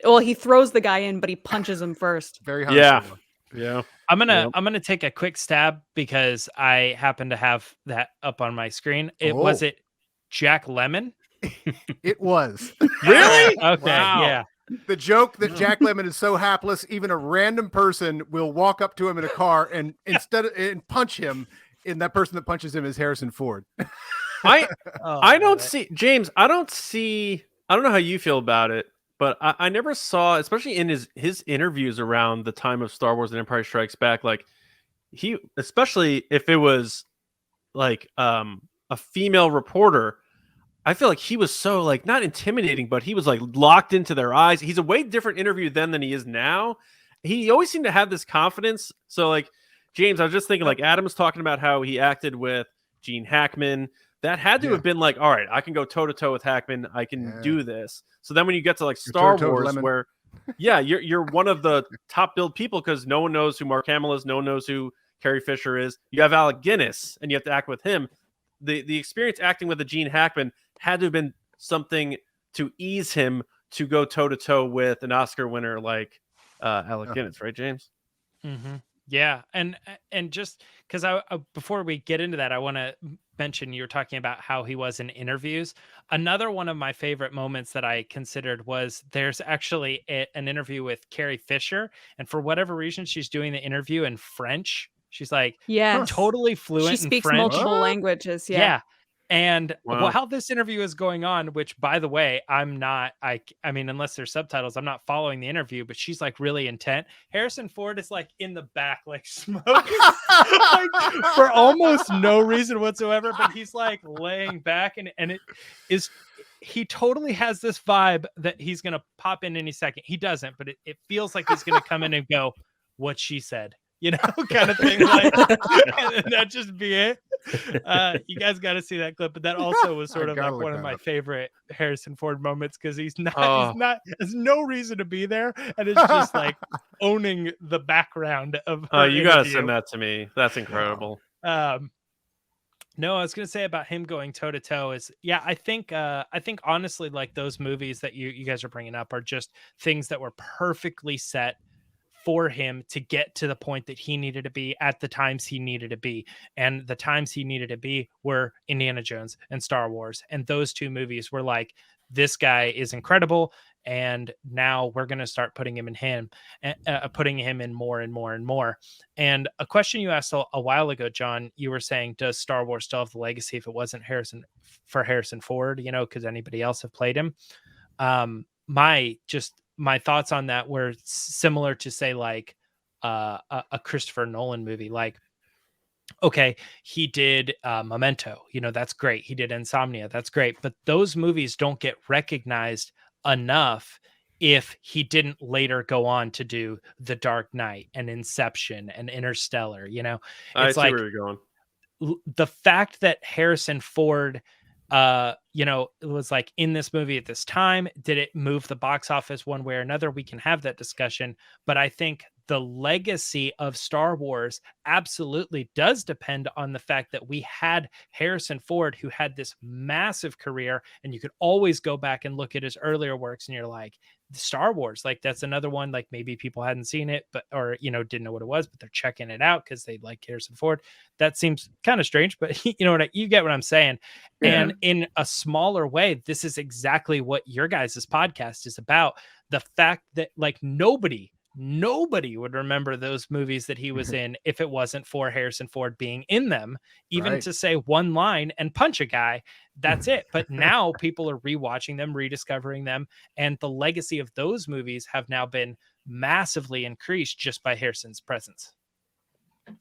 well, he throws the guy in, but he punches him first. Very high. Yeah. I'm gonna take a quick stab because I happen to have that up on my screen. Was it Jack Lemmon? It was. Really? Okay. Wow. Yeah. The joke that Jack Lemmon is so hapless, even a random person will walk up to him in a car and and punch him, and that person that punches him is Harrison Ford. I don't see, James. I don't know how you feel about it, but I never saw, especially in his interviews around the time of Star Wars and Empire Strikes Back, like especially if it was like a female reporter, I feel like he was so like not intimidating, but he was like locked into their eyes. He's a way different interview then than he is now. He always seemed to have this confidence. So like, James, I was just thinking like Adam was talking about how he acted with Gene Hackman. That had to have been like, all right, I can go toe to toe with Hackman. I can do this. So then when you get to like Star Wars, where you're one of the top billed people because no one knows who Mark Hamill is, no one knows who Carrie Fisher is. You have Alec Guinness, and you have to act with him. The experience acting with a Gene Hackman had to have been something to ease him to go toe to toe with an Oscar winner like Alec Guinness, right, James? Mm-hmm. Yeah, and just because I before we get into that, I want to mention you were talking about how he was in interviews. Another one of my favorite moments that I considered was there's actually an interview with Carrie Fisher, and for whatever reason, she's doing the interview in French. She's like, totally fluent. She speaks multiple languages. Yeah. And while this interview is going on, which by the way, I mean, unless there's subtitles, I'm not following the interview, but she's like really intent. Harrison Ford is like in the back, like smoking like, for almost no reason whatsoever, but he's like laying back and it is, he totally has this vibe that he's going to pop in any second. He doesn't, but it feels like he's going to come in and go, what she said. Kind of thing. Like, and that just be it. You guys got to see that clip, but that also was sort of like one of my favorite Harrison Ford moments because he's not, there's no reason to be there, and it's just like owning the background of. You got to send that to me. That's incredible. No, I was gonna say about him going toe to toe is, I think honestly, like those movies that you guys are bringing up are just things that were perfectly set for him to get to the point that he needed to be at the times he needed to be. And the times he needed to be were Indiana Jones and Star Wars. And those two movies were like, this guy is incredible. And now we're going to start putting him in more and more and more. And a question you asked a while ago, John, you were saying, does Star Wars still have the legacy if it wasn't Harrison Ford, because anybody else have played him? My thoughts on that were similar to say like a Christopher Nolan movie. Like okay, he did Memento, that's great. He did Insomnia, that's great. But those movies don't get recognized enough if he didn't later go on to do The Dark Knight and Inception and Interstellar. I It's see like where you're going. the fact that Harrison Ford, it was like in this movie at this time, did it move the box office one way or another? We can have that discussion. But I think the legacy of Star Wars absolutely does depend on the fact that we had Harrison Ford, who had this massive career, and you could always go back and look at his earlier works and you're like, Star Wars, like that's another one, like maybe people hadn't seen it, but, or, didn't know what it was, but they're checking it out because they like Harrison Ford. That seems kind of strange, but you get what I'm saying. Yeah. And in a smaller way, this is exactly what your guys' podcast is about. The fact that like nobody would remember those movies that he was in if it wasn't for Harrison Ford being in them, even Right. to say one line and punch a guy. That's it. But now people are rewatching them, rediscovering them. And the legacy of those movies have now been massively increased just by Harrison's presence.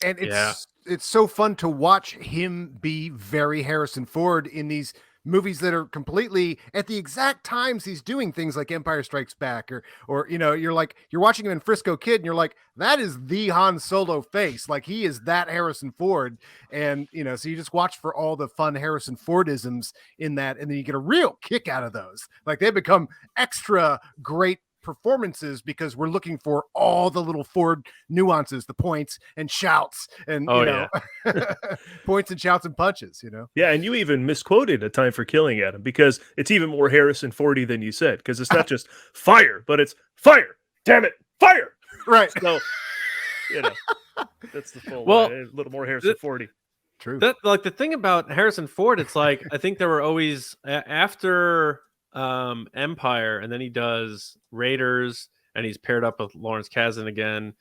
And it's so fun to watch him be very Harrison Ford in these movies that are completely at the exact times he's doing things like Empire Strikes Back, or you're watching him in Frisco Kid and you're like, that is the Han Solo face. Like he is that Harrison Ford. And so you just watch for all the fun Harrison Fordisms in that, and then you get a real kick out of those. Like they become extra great performances because we're looking for all the little Ford nuances, the points and shouts, and points and shouts and punches. Yeah, and you even misquoted A Time for Killing Adam, because it's even more Harrison Fordy than you said, because it's not just fire, but it's fire. Damn it, fire! Right. So that's the full. Well, A little more Harrison Fordy. True. That like the thing about Harrison Ford, it's like I think there were always after Empire, and then he does Raiders, and he's paired up with Lawrence Kasdan again.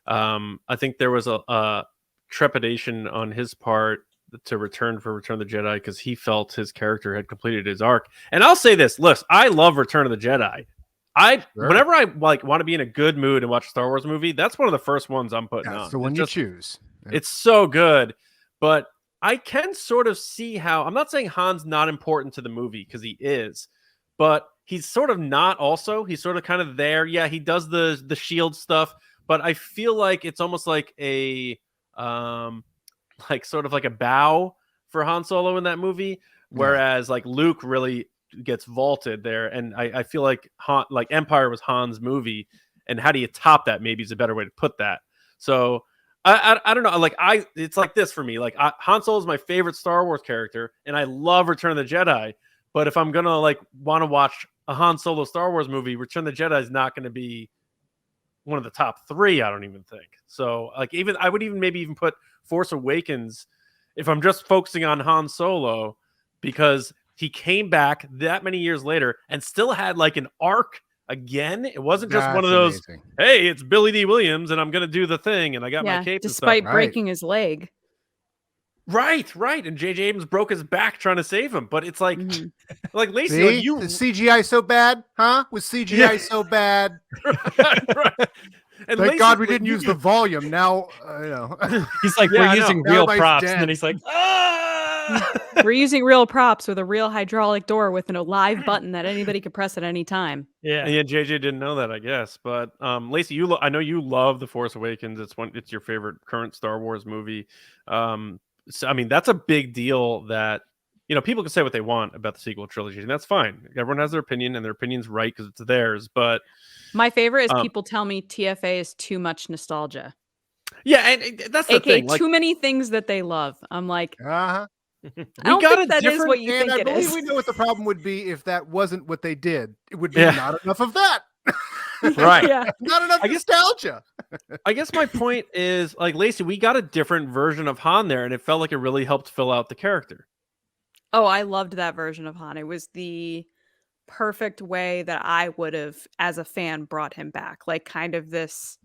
I think there was a trepidation on his part to Return of the Jedi because he felt his character had completed his arc. And I'll say this: listen, I love Return of the Jedi. Whenever I like want to be in a good mood and watch a Star Wars movie, that's one of the first ones I'm putting on. So when you choose, it's so good. But I can sort of see how, I'm not saying Han's not important to the movie because he is, but he's sort of not also. He's sort of kind of there. Yeah, he does the shield stuff, but I feel like it's almost like a like sort of like a bow for Han Solo in that movie, whereas like Luke really gets vaulted there. And I feel like Empire was Han's movie, and how do you top that? Maybe is a better way to put that. So I don't know. Like it's like this for me. Like Han Solo is my favorite Star Wars character, and I love Return of the Jedi. But if I'm gonna like want to watch a Han Solo Star Wars movie, Return of the Jedi is not going to be one of the top three. I don't even think so. Like I would maybe even put Force Awakens if I'm just focusing on Han Solo, because he came back that many years later and still had like an arc again. It wasn't just one of those, hey, it's Billy D. Williams and I'm going to do the thing and I got my cape despite and stuff. breaking his leg. Right. And J.J. Abrams broke his back trying to save him. But it's like, like Lacey, see? like you... Is CGI so bad? Huh? Was CGI so bad? right. And Thank Lacey, God we didn't use the volume. Now, he's like, we're using real props. And then he's like, we're using real props with a real hydraulic door with a live button that anybody could press at any time. Yeah. JJ didn't know that, I guess. But Lacey, I know you love The Force Awakens. It's your favorite current Star Wars movie. So I mean, that's a big deal that, people can say what they want about the sequel trilogy, and that's fine. Everyone has their opinion, and their opinion's right because it's theirs. But my favorite is people tell me TFA is too much nostalgia. Yeah, and that's the thing. Too many things that they love. I'm like, uh-huh. I don't think that is what you think it is. We know what the problem would be if that wasn't what they did. It would be not enough of that. Right. Yeah. Not enough nostalgia. I guess my point is, like, Lacey, we got a different version of Han there, and it felt like it really helped fill out the character. Oh, I loved that version of Han. It was the perfect way that I would have, as a fan, brought him back. Like, kind of this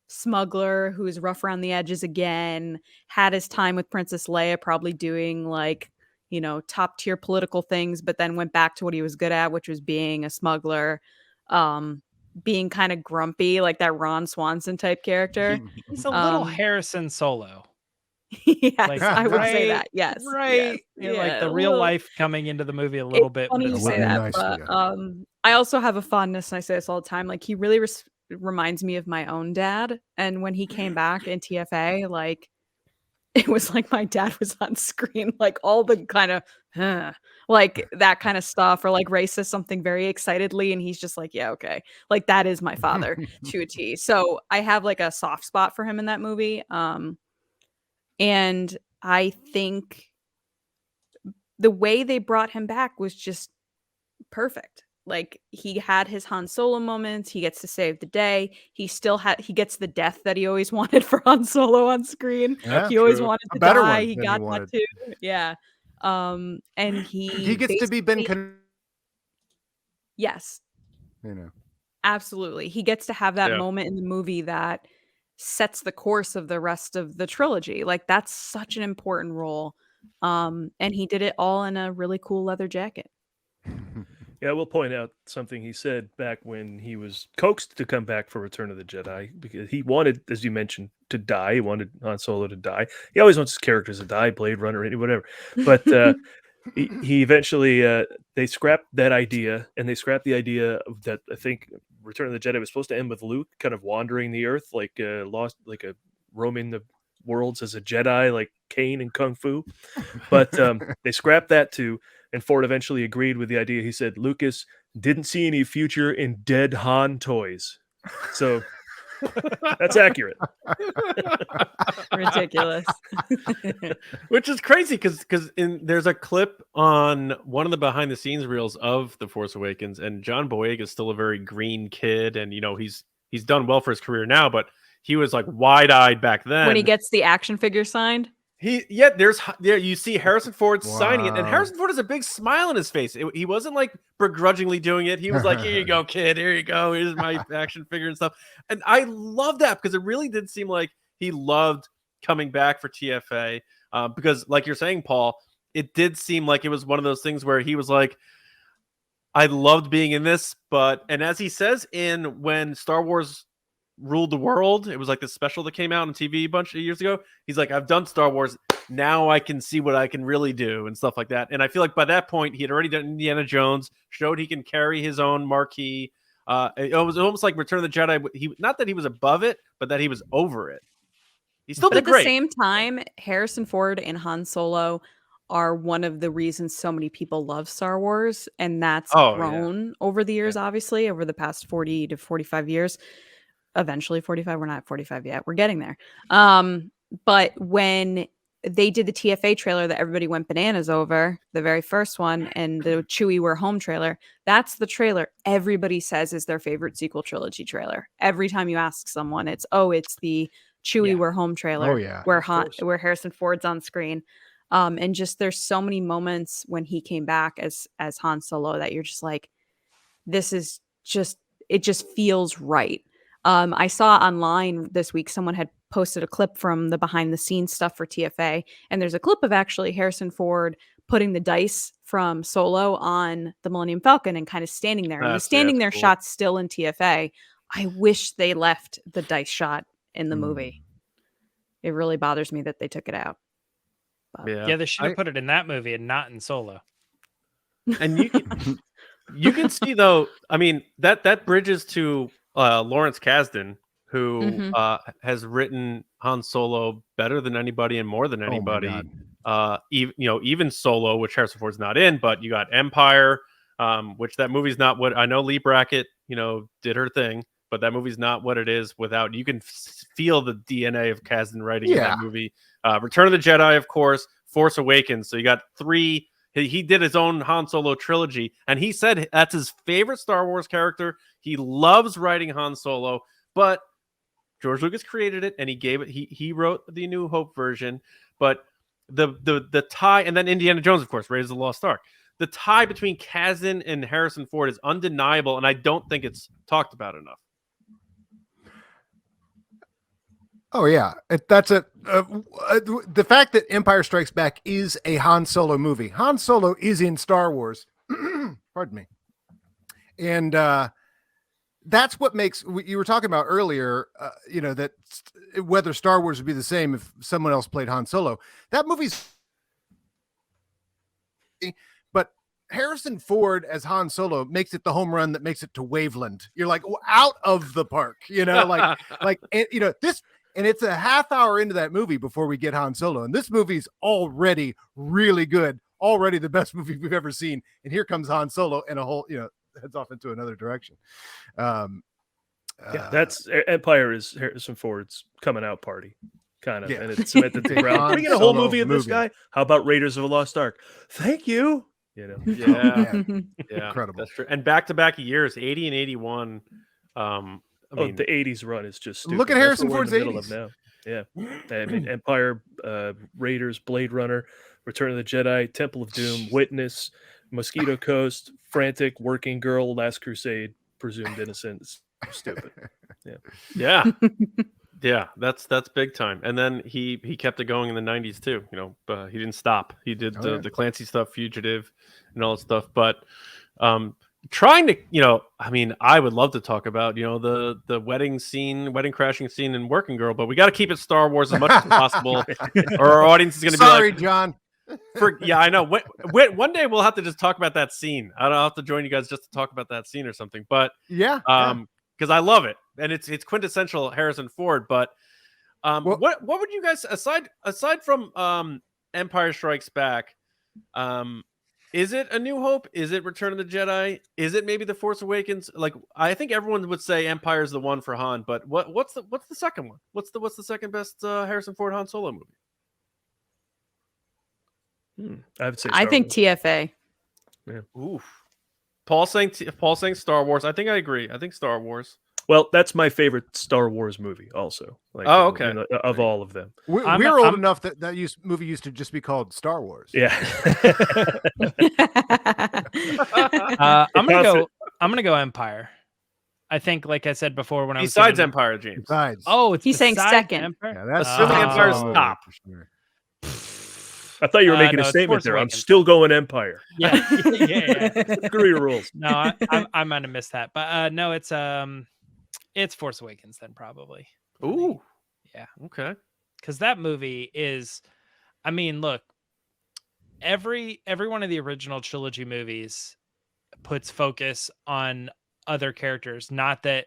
smuggler who's rough around the edges again, had his time with Princess Leia, probably doing like, top tier political things, but then went back to what he was good at, which was being a smuggler, being kind of grumpy, like that Ron Swanson type character. He's a little Harrison Solo. Yes, Like, I would say right, that. Yes, right. yes, And, like yeah, the a real little. life coming into the movie a It's little bit, but funny it's you say would be like, that, nice, but yeah. I also have a fondness, and I say this all the time. Like he really reminds me of my own dad, and when he came back in TFA, like it was like my dad was on screen, like all the kind of like that kind of stuff, or like Ray says something very excitedly, and he's just like, yeah, okay, like that is my father to a T. So I have like a soft spot for him in that movie, and I think the way they brought him back was just perfect. Like he had his Han Solo moments. He gets to save the day. He gets the death that he always wanted for Han Solo on screen. Yeah, He always true. wanted a to better die. one He than he got that wanted. too. Yeah. And He gets to be Ben basically- yes, you know. absolutely. He gets to have that Yeah. moment in the movie that sets the course of the rest of the trilogy. Like that's such an important role. And he did it all in a really cool leather jacket. Yeah, I will point out something he said back when he was coaxed to come back for Return of the Jedi, because he wanted, as you mentioned, to die. He wanted Han Solo to die. He always wants his characters to die, Blade Runner, whatever. But he eventually, they scrapped that idea, and they scrapped the idea of that. I think Return of the Jedi was supposed to end with Luke kind of wandering the Earth, like lost, like a roaming the worlds as a Jedi, like Kane and Kung Fu. But they scrapped that too. And Ford eventually agreed with the idea. He said Lucas didn't see any future in dead Han toys. So that's accurate. Ridiculous. Which is crazy because there's a clip on one of the behind the scenes reels of The Force Awakens, and John Boyega is still a very green kid, and he's done well for his career now, but he was like wide eyed back then. When he gets the action figure signed. There you see Harrison Ford signing it, and Wow. Harrison Ford has a big smile on his face. He wasn't like begrudgingly doing it. He was like, "Here you go, kid. Here you go. Here's my action figure and stuff." And I love that because it really did seem like he loved coming back for TFA. Because, like you're saying, Paul, it did seem like it was one of those things where he was like, "I loved being in this," and as he says in when Star Wars ruled the world, it was like this special that came out on TV a bunch of years ago. He's like, I've done Star Wars. Now I can see what I can really do and stuff like that. And I feel like by that point, he had already done Indiana Jones, showed he can carry his own marquee. It was almost like Return of the Jedi. Not that he was above it, but that he was over it. He still But did at the great. same time, Harrison Ford and Han Solo are one of the reasons so many people love Star Wars. And that's grown over the years, obviously, over the past 40 to 45 years. Eventually 45. We're not at 45 yet. We're getting there. But when they did the TFA trailer that everybody went bananas over, the very first one, and the Chewie We're Home trailer, that's the trailer everybody says is their favorite sequel trilogy trailer. Every time you ask someone, it's the Chewie We're Home trailer. Oh, yeah. Where Harrison Ford's on screen. And just there's so many moments when he came back as Han Solo that you're just like, this is just, it just feels right. I saw online this week someone had posted a clip from the behind the scenes stuff for TFA, and there's a clip of actually Harrison Ford putting the dice from Solo on the Millennium Falcon and kind of standing there. And the standing there cool. shot's still in TFA. I wish they left the dice shot in the movie. It really bothers me that they took it out. But Yeah, they should have put it in that movie and not in Solo. And you can see though, I mean, that bridges to Lawrence Kasdan, who has written Han Solo better than anybody and more than anybody. Even Solo, which Harrison Ford's not in, but you got Empire, which that movie's not what I know. Lee Brackett, did her thing, but that movie's not what it is without. You can feel the DNA of Kasdan writing in that movie. Return of the Jedi, of course, Force Awakens. So you got three. He did his own Han Solo trilogy, and he said that's his favorite Star Wars character. He loves writing Han Solo, but George Lucas created it, and he gave it. He wrote the New Hope version, but the tie, and then Indiana Jones, of course, Raiders of the Lost Ark. The tie between Kasdan and Harrison Ford is undeniable, and I don't think it's talked about enough. Oh yeah, that's the fact that Empire Strikes Back is a Han Solo movie. Han Solo is in Star Wars. Pardon me. And that's what makes, you were talking about earlier, that whether Star Wars would be the same if someone else played Han Solo. That movie's, but Harrison Ford as Han Solo makes it the home run that makes it to Waveland. You're like, out of the park, this, and it's a half hour into that movie before we get Han Solo. And this movie's already really good, already the best movie we've ever seen. And here comes Han Solo and a whole, heads off into another direction. That's Empire is Harrison Ford's coming out party, kind of, Yeah. and it's cemented the ground. Can we get a whole movie of this guy? How about Raiders of the Lost Ark? Thank you. Yeah, Yeah. Incredible. That's true. And back-to-back years, 80 and 81. The 80s run is just stupid. Look at That's Harrison what we're in Ford's the middle of 80s. now. Yeah, I mean, Empire, Raiders, Blade Runner, Return of the Jedi, Temple of Doom, Witness, Mosquito Coast, Frantic, Working Girl, Last Crusade, Presumed Innocent. It's stupid. Yeah, that's big time. And then he kept it going in the 90s too. He didn't stop. He did the Clancy stuff, Fugitive, and all that stuff. But trying to, I would love to talk about, the wedding crashing scene in Working Girl, but we got to keep it Star Wars as much as possible, or our audience is going to be like, sorry, John. I know. One day we'll have to just talk about that scene. I don't have to join you guys just to talk about that scene or something. But because I love it, and it's quintessential Harrison Ford. But what would you guys, aside from Empire Strikes Back, is it A New Hope? Is it Return of the Jedi? Is it maybe The Force Awakens? Like, I think everyone would say Empire is the one for Han. But what's the second one? What's the second best Harrison Ford Han Solo movie? I would say I think TFA. Yeah. Oof. Paul saying Star Wars. I think I agree. I think Star Wars. Well, that's my favorite Star Wars movie, also. Okay. Of all of them. We're old enough that movie used to just be called Star Wars. Yeah. I'm gonna go Empire. I think, like I said before, when besides Empire, James. Besides. He's saying second. Empire? Yeah, that's assuming Empire's top. For sure. I thought you were making a no, statement Force there. I'm Awakens. still going Empire. Yeah. Screw your rules. No, I might have missed that, but no, it's Force Awakens then probably. Ooh, yeah, okay. Because that movie is, look, every one of the original trilogy movies puts focus on other characters. Not that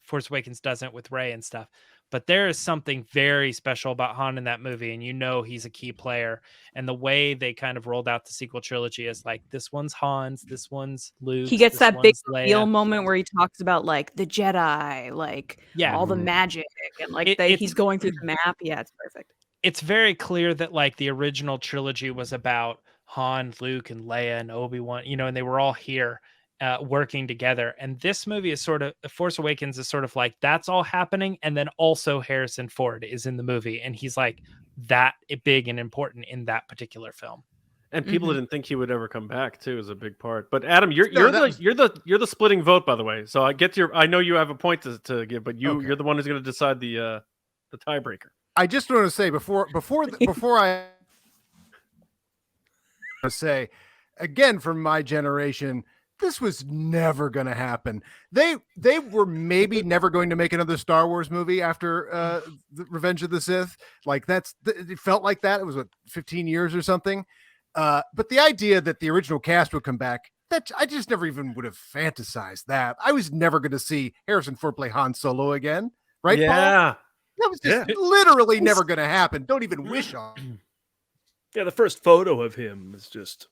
Force Awakens doesn't with Rey and stuff. But there is something very special about Han in that movie, and he's a key player. And the way they kind of rolled out the sequel trilogy is like, this one's Han's, this one's Luke's. He gets that big Leia. reveal moment where he talks about like the Jedi, like all the magic, and like he's going through the map. Yeah, it's perfect. It's very clear that like the original trilogy was about Han, Luke, and Leia and Obi-Wan, and they were all here. Working together, and this movie is sort of Force Awakens is sort of like that's all happening, and then also Harrison Ford is in the movie, and he's like that big and important in that particular film. And people didn't think he would ever come back too, is a big part. But Adam, you're the splitting vote, by the way. So I know you have a point to give, but you're the one who's going to decide the tiebreaker. I just want to say before I say again, from my generation, this was never going to happen. They were maybe never going to make another Star Wars movie after the Revenge of the Sith. Like it felt like that. It was 15 years or something. But the idea that the original cast would come back, that I just never even would have fantasized that. I was never going to see Harrison Ford play Han Solo again. Right, Yeah. Paul? That was just literally never going to happen. Don't even wish on. Yeah, the first photo of him is just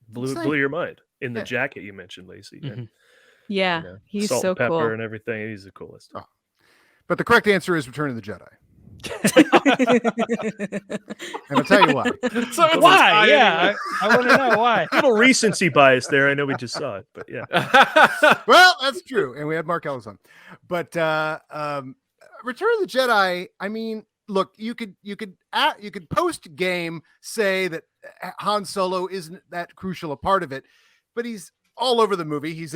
blew your mind. In the Yeah. jacket you mentioned, Lacey. And, Yeah, he's salt so and pepper cool. and everything. He's the coolest. Oh. But the correct answer is Return of the Jedi. And I'll tell you why. So Why? Yeah, I want to know why. A little recency bias there. I know we just saw it, but yeah. Well, that's true. And we had Mark Ellis on. But Return of the Jedi, look, you could post game say that Han Solo isn't that crucial a part of it, but he's all over the movie. He's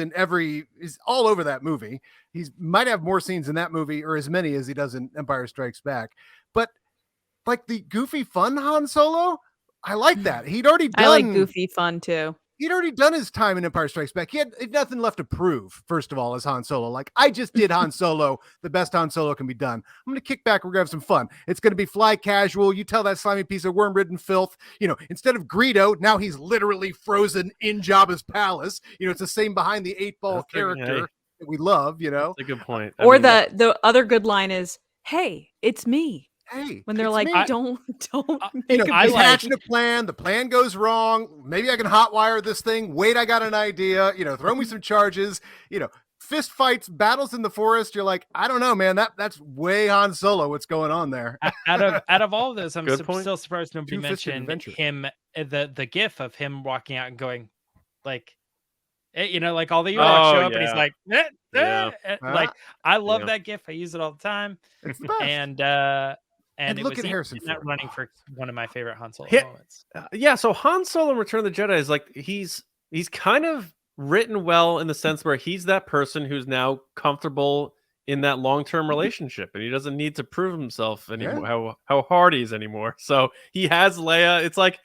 all over that movie. He might have more scenes in that movie, or as many as he does in Empire Strikes Back. But like the goofy fun Han Solo, I like that. He'd already done. I like goofy fun too. he'd already done his time in Empire Strikes Back. He had nothing left to prove, first of all, as Han Solo. Like, I just did Han Solo, the best Han Solo can be done. I'm going to kick back. We're going to have some fun. It's going to be fly casual. You tell that slimy piece of worm-ridden filth, instead of Greedo, now he's literally frozen in Jabba's palace. It's the same behind the 8-ball character that we love, That's a good point. Or the other good line is, "Hey, it's me." Hey, When they're it's like, me. don't He's I like- hatching a plan. The plan goes wrong. Maybe I can hotwire this thing. Wait, I got an idea. Throw me some charges. Fist fights, battles in the forest. You're like, I don't know, man. That's way Han Solo. What's going on there? Out of all of those, I'm Good point. still surprised nobody Two-fisted mentioned adventure. him. The gif of him walking out and going, like, like all the Ewoks Oh, show up and he's yeah. like, Yeah. like I love Yeah. that gif. I use it all the time. It's the best. And it look was at even Harrison in that Ford. running for one of my favorite Han Solo Yeah. moments. Yeah, so Han Solo in Return of the Jedi is like he's kind of written well in the sense where he's that person who's now comfortable in that long-term relationship and he doesn't need to prove himself anymore, how hard he is anymore. So he has Leia. It's like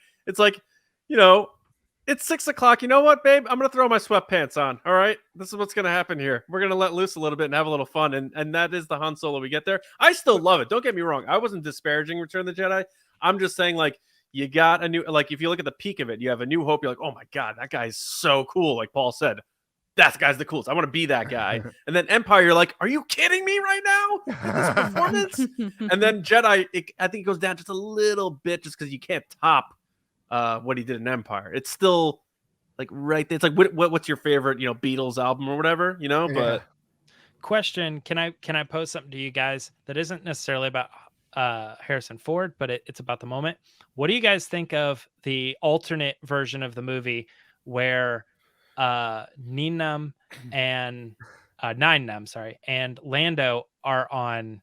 it's 6 o'clock. You know what, babe? I'm gonna throw my sweatpants on. All right, this is what's gonna happen here. We're gonna let loose a little bit and have a little fun, and that is the Han Solo we get there. I still love it. Don't get me wrong. I wasn't disparaging Return of the Jedi. I'm just saying, like, you got a new, like, if you look at the peak of it, you have a New Hope. You're like, oh my god, that guy's so cool. Like Paul said, that guy's the coolest. I want to be that guy. And then Empire, you're like, are you kidding me right now? With this performance? And then Jedi, I think it goes down just a little bit, just because you can't top what he did in Empire. It's still like right there. It's like what's your favorite Beatles album or whatever, but Question: Can I pose something to you guys that isn't necessarily about Harrison Ford, but it's about the moment? What do you guys think of the alternate version of the movie where Nien Nunb and Nine Nunb, sorry, and Lando are on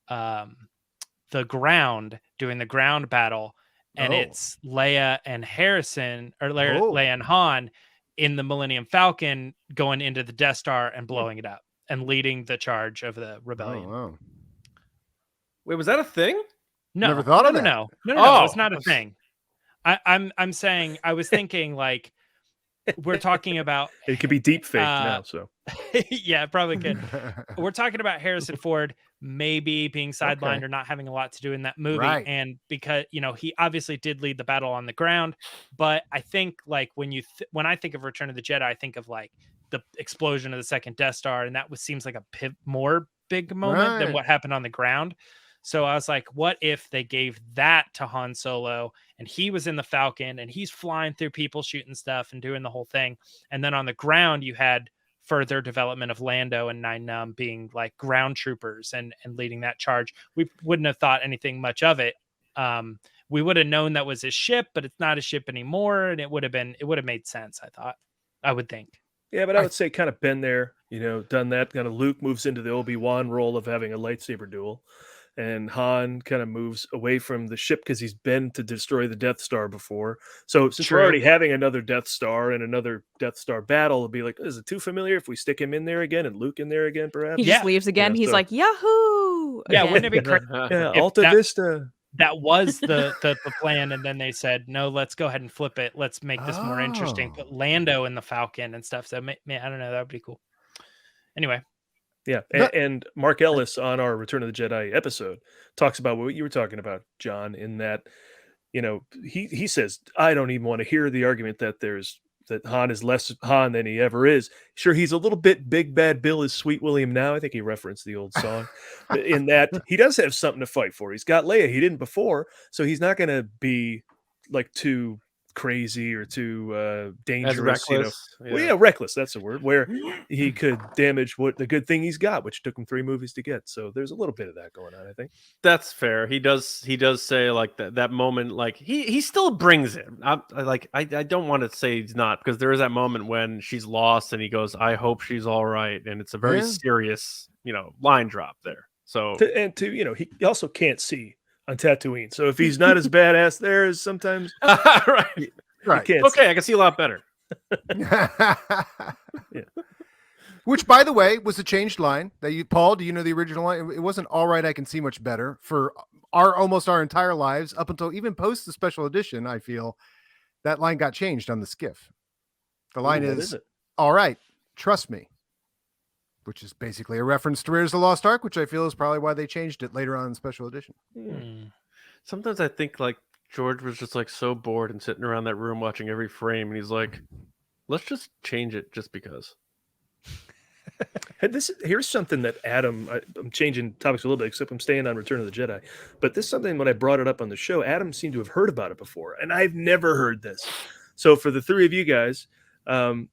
the ground doing the ground battle, and it's Leia and Harrison, or Leia and Han in the Millennium Falcon going into the Death Star and blowing it up and leading the charge of the rebellion. wow. wait, was that a thing? No, Never thought of that. No, Oh, it's not a thing. I'm saying, I was thinking, like, we're talking about It could be deep fake now. So yeah, it probably could. We're talking about Harrison Ford maybe being sidelined or not having a lot to do in that movie. Right. And because, he obviously did lead the battle on the ground, but I think, like, when I think of Return of the Jedi, I think of like the explosion of the second Death Star. And that seems like a more big moment than what happened on the ground. So I was like, what if they gave that to Han Solo and he was in the Falcon and he's flying through people, shooting stuff and doing the whole thing. And then on the ground, you had further development of Lando and Nien Nunb being like ground troopers and leading that charge. We wouldn't have thought anything much of it. We would have known that was his ship, but it's not a ship anymore. And it would have made sense. I would think. yeah, but I would say kind of been there, done that. Kind of Luke moves into the Obi-Wan role of having a lightsaber duel. And Han kind of moves away from the ship because he's been to destroy the Death Star before. So since we're already having another Death Star and another Death Star battle, it'll be like, is it too familiar if we stick him in there again and Luke in there again, perhaps? He just leaves again. Yeah, He's so- like, Yahoo! Yeah, again. wouldn't it be crazy? Yeah, If Alta that- Vista. That was the plan, and then they said, no, let's go ahead and flip it. Let's make this more interesting. Put Lando in the Falcon and stuff. So, man, I don't know. That would be cool. Anyway. Yeah, and Mark Ellis on our Return of the Jedi episode talks about what you were talking about, John, in that, he says, I don't even want to hear the argument that Han is less Han than he ever is. Sure, he's a little bit Big Bad Bill is Sweet William now. I think he referenced the old song. In that he does have something to fight for. He's got Leia. He didn't before, so he's not going to be like too crazy or too dangerous. As reckless. Well, yeah, reckless. That's the word. Where he could damage what the good thing he's got, which took him 3 movies to get. So there's a little bit of that going on, I think. That's fair. He does say like that moment, like he still brings it. I don't want to say he's not, because there is that moment when she's lost and he goes, I hope she's all right. And it's a very serious, line drop there. So he also can't see on Tatooine. So if he's not as badass there as sometimes right. can't Okay, I can see a lot better. Which, by the way, was a changed line that Paul, do you know the original line? It wasn't all right. I can see much better for almost our entire lives up until even post the special edition. I feel that line got changed on the skiff. The line What is, it? all right, trust me, which is basically a reference to Raiders of the Lost Ark, which I feel is probably why they changed it later on in Special Edition. Hmm. Sometimes I think like George was just like so bored and sitting around that room watching every frame, and he's like, let's just change it just because. Here's something that Adam, I'm changing topics a little bit, except I'm staying on Return of the Jedi. But this is something when I brought it up on the show, Adam seemed to have heard about it before, and I've never heard this. So for the three of you guys, have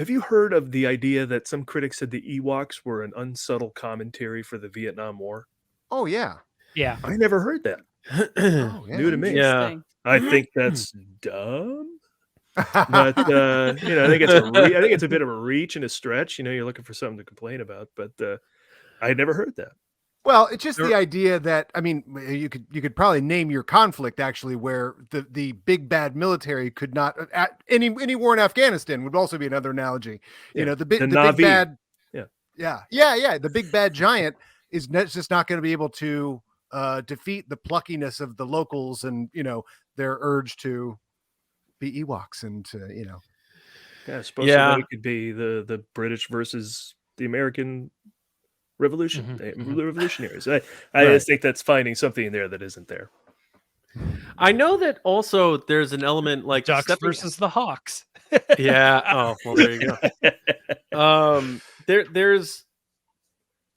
you heard of the idea that some critics said the Ewoks were an unsubtle commentary for the Vietnam War? Oh, yeah. Yeah. I never heard that. Oh, yeah. New to me. Yeah. Interesting. I think that's dumb. But I think it's a bit of a reach and a stretch. You're looking for something to complain about, but I had never heard that. Well, it's just the idea that, I mean, you could probably name your conflict actually, where the big bad military could not, at any war in Afghanistan would also be another analogy. Yeah. The big Na'vi. bad, Yeah. the big bad giant is just not going to be able to defeat the pluckiness of the locals and their urge to be Ewoks and Yeah, I suppose it could be the British versus the American Revolution, revolutionaries. I just think that's finding something in there that isn't there. I know that also there's an element like Ducks versus the Hawks. Yeah. Oh, well, there you go.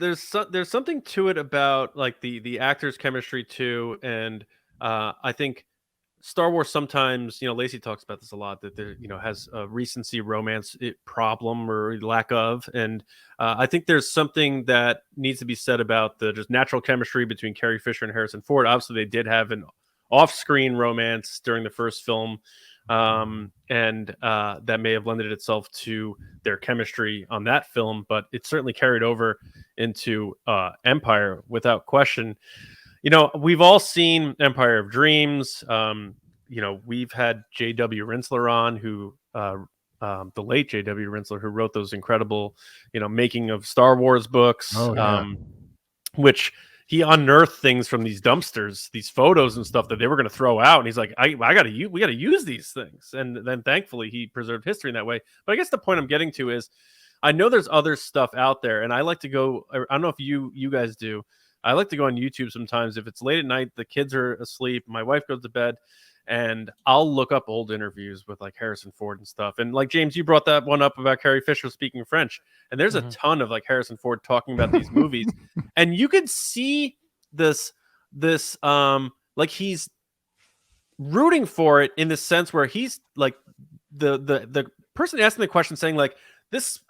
There's something to it about like the actors' chemistry too, and I think Star Wars sometimes, Lacey talks about this a lot, that there, has a recency romance problem or lack of, and I think there's something that needs to be said about the just natural chemistry between Carrie Fisher and Harrison Ford. Obviously, they did have an off-screen romance during the first film, and that may have lended itself to their chemistry on that film, but it certainly carried over into Empire without question. We've all seen Empire of Dreams. We've had J.W. Rinsler on, who the late J.W. Rinsler, who wrote those incredible, making of Star Wars books, which he unearthed things from these dumpsters, these photos and stuff that they were going to throw out. And he's like, we got to use these things. And then thankfully he preserved history in that way. But I guess the point I'm getting to is I know there's other stuff out there, and I like to go, I don't know if you guys do. I like to go on YouTube sometimes if it's late at night, the kids are asleep, my wife goes to bed, and I'll look up old interviews with like Harrison Ford and stuff. And like James, you brought that one up about Carrie Fisher speaking French, and there's a ton of like Harrison Ford talking about these movies, and you can see this like he's rooting for it in the sense where he's like the person asking the question saying like this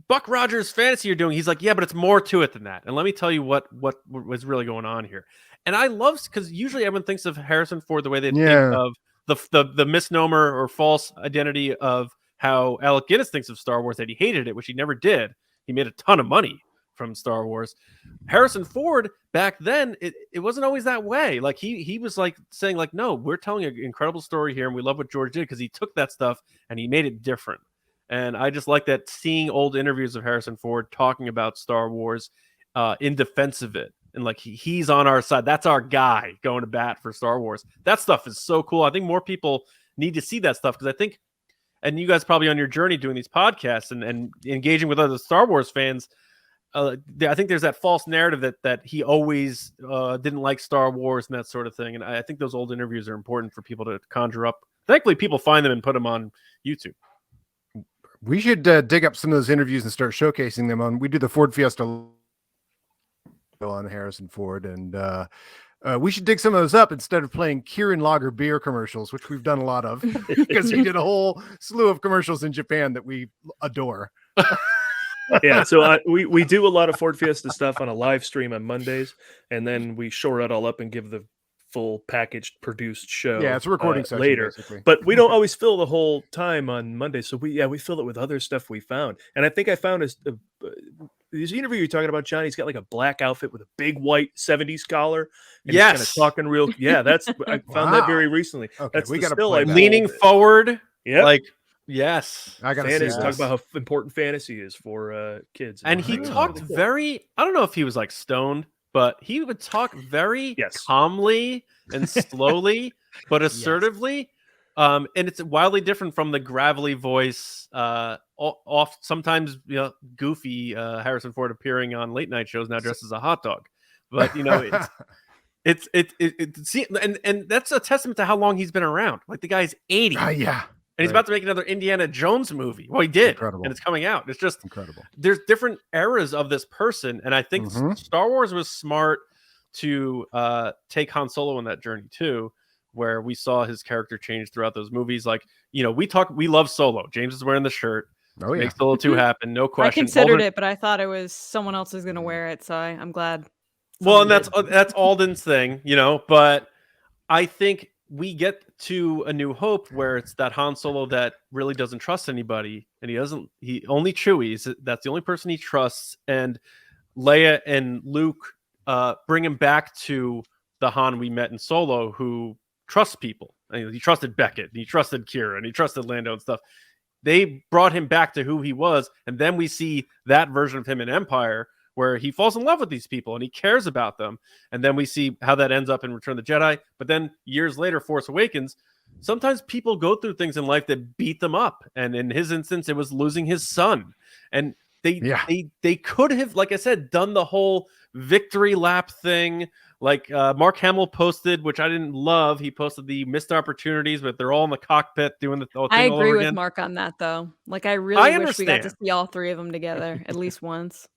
Buck Rogers fantasy you're doing. He's like, yeah, but it's more to it than that. And let me tell you what was really going on here. And I love, because usually everyone thinks of Harrison Ford the way they think of the misnomer or false identity of how Alec Guinness thinks of Star Wars, that he hated it, which he never did. He made a ton of money from Star Wars. Harrison Ford back then, it wasn't always that way. Like he was like saying like, no, we're telling an incredible story here, and we love what George did because he took that stuff and he made it different. And I just like that, seeing old interviews of Harrison Ford talking about Star Wars in defense of it. And like he's on our side. That's our guy going to bat for Star Wars. That stuff is so cool. I think more people need to see that stuff, because I think, and you guys probably on your journey doing these podcasts and engaging with other Star Wars fans, I think there's that false narrative that he always didn't like Star Wars and that sort of thing. And I think those old interviews are important for people to conjure up. Thankfully, people find them and put them on YouTube. We should dig up some of those interviews and start showcasing them on. We do the Ford Fiesta on Harrison Ford, and we should dig some of those up instead of playing Kirin Lager beer commercials, which we've done a lot of, because he did a whole slew of commercials in Japan that we adore. Yeah, so we do a lot of Ford Fiesta stuff on a live stream on Mondays, and then we shore it all up and give the full packaged produced show. Yeah, it's a recording section later, basically. But we don't always fill the whole time on Monday, so we fill it with other stuff we found. And I think I found this interview you're talking about, John. He's got like a black outfit with a big white 70s collar. And he's kind of talking real. Yeah, that's I found that very recently. Okay, that's we the got to still play I that. Leaning forward. Yeah, like yes, I got to talk about how important fantasy is for kids. And he talked very. I don't know if he was like stoned, but he would talk very calmly and slowly, but assertively. And it's wildly different from the gravelly voice, off sometimes goofy Harrison Ford appearing on late night shows now dressed as a hot dog. But and that's a testament to how long he's been around. Like the guy's 80. Yeah. And he's about to make another Indiana Jones movie. Well, he did. Incredible. And it's coming out. It's just Incredible. There's different eras of this person. And I think Star Wars was smart to take Han Solo on that journey too, where we saw his character change throughout those movies. Like, we love Solo. James is wearing the shirt. Oh, yeah. Makes Solo 2 happen. No I question. considered it, but I thought it was someone else was going to wear it. So I'm glad. Well, and that's Alden's thing, but I think we get to A New Hope where it's that Han Solo that really doesn't trust anybody, and he only Chewie. That's the only person he trusts, and Leia and Luke bring him back to the Han we met in Solo, who trusts people. I mean, he trusted Beckett, and he trusted Kira, and he trusted Lando and stuff. They brought him back to who he was, and then we see that version of him in Empire, where he falls in love with these people and he cares about them. And then we see how that ends up in Return of the Jedi. But then years later, Force Awakens, sometimes people go through things in life that beat them up. And in his instance, it was losing his son. And they could have, like I said, done the whole victory lap thing. Like Mark Hamill posted, which I didn't love. He posted the missed opportunities, but they're all in the cockpit doing the whole thing. I agree with again. Mark on that, though. Like, I really wish we got to understand. see all three of them together at least once.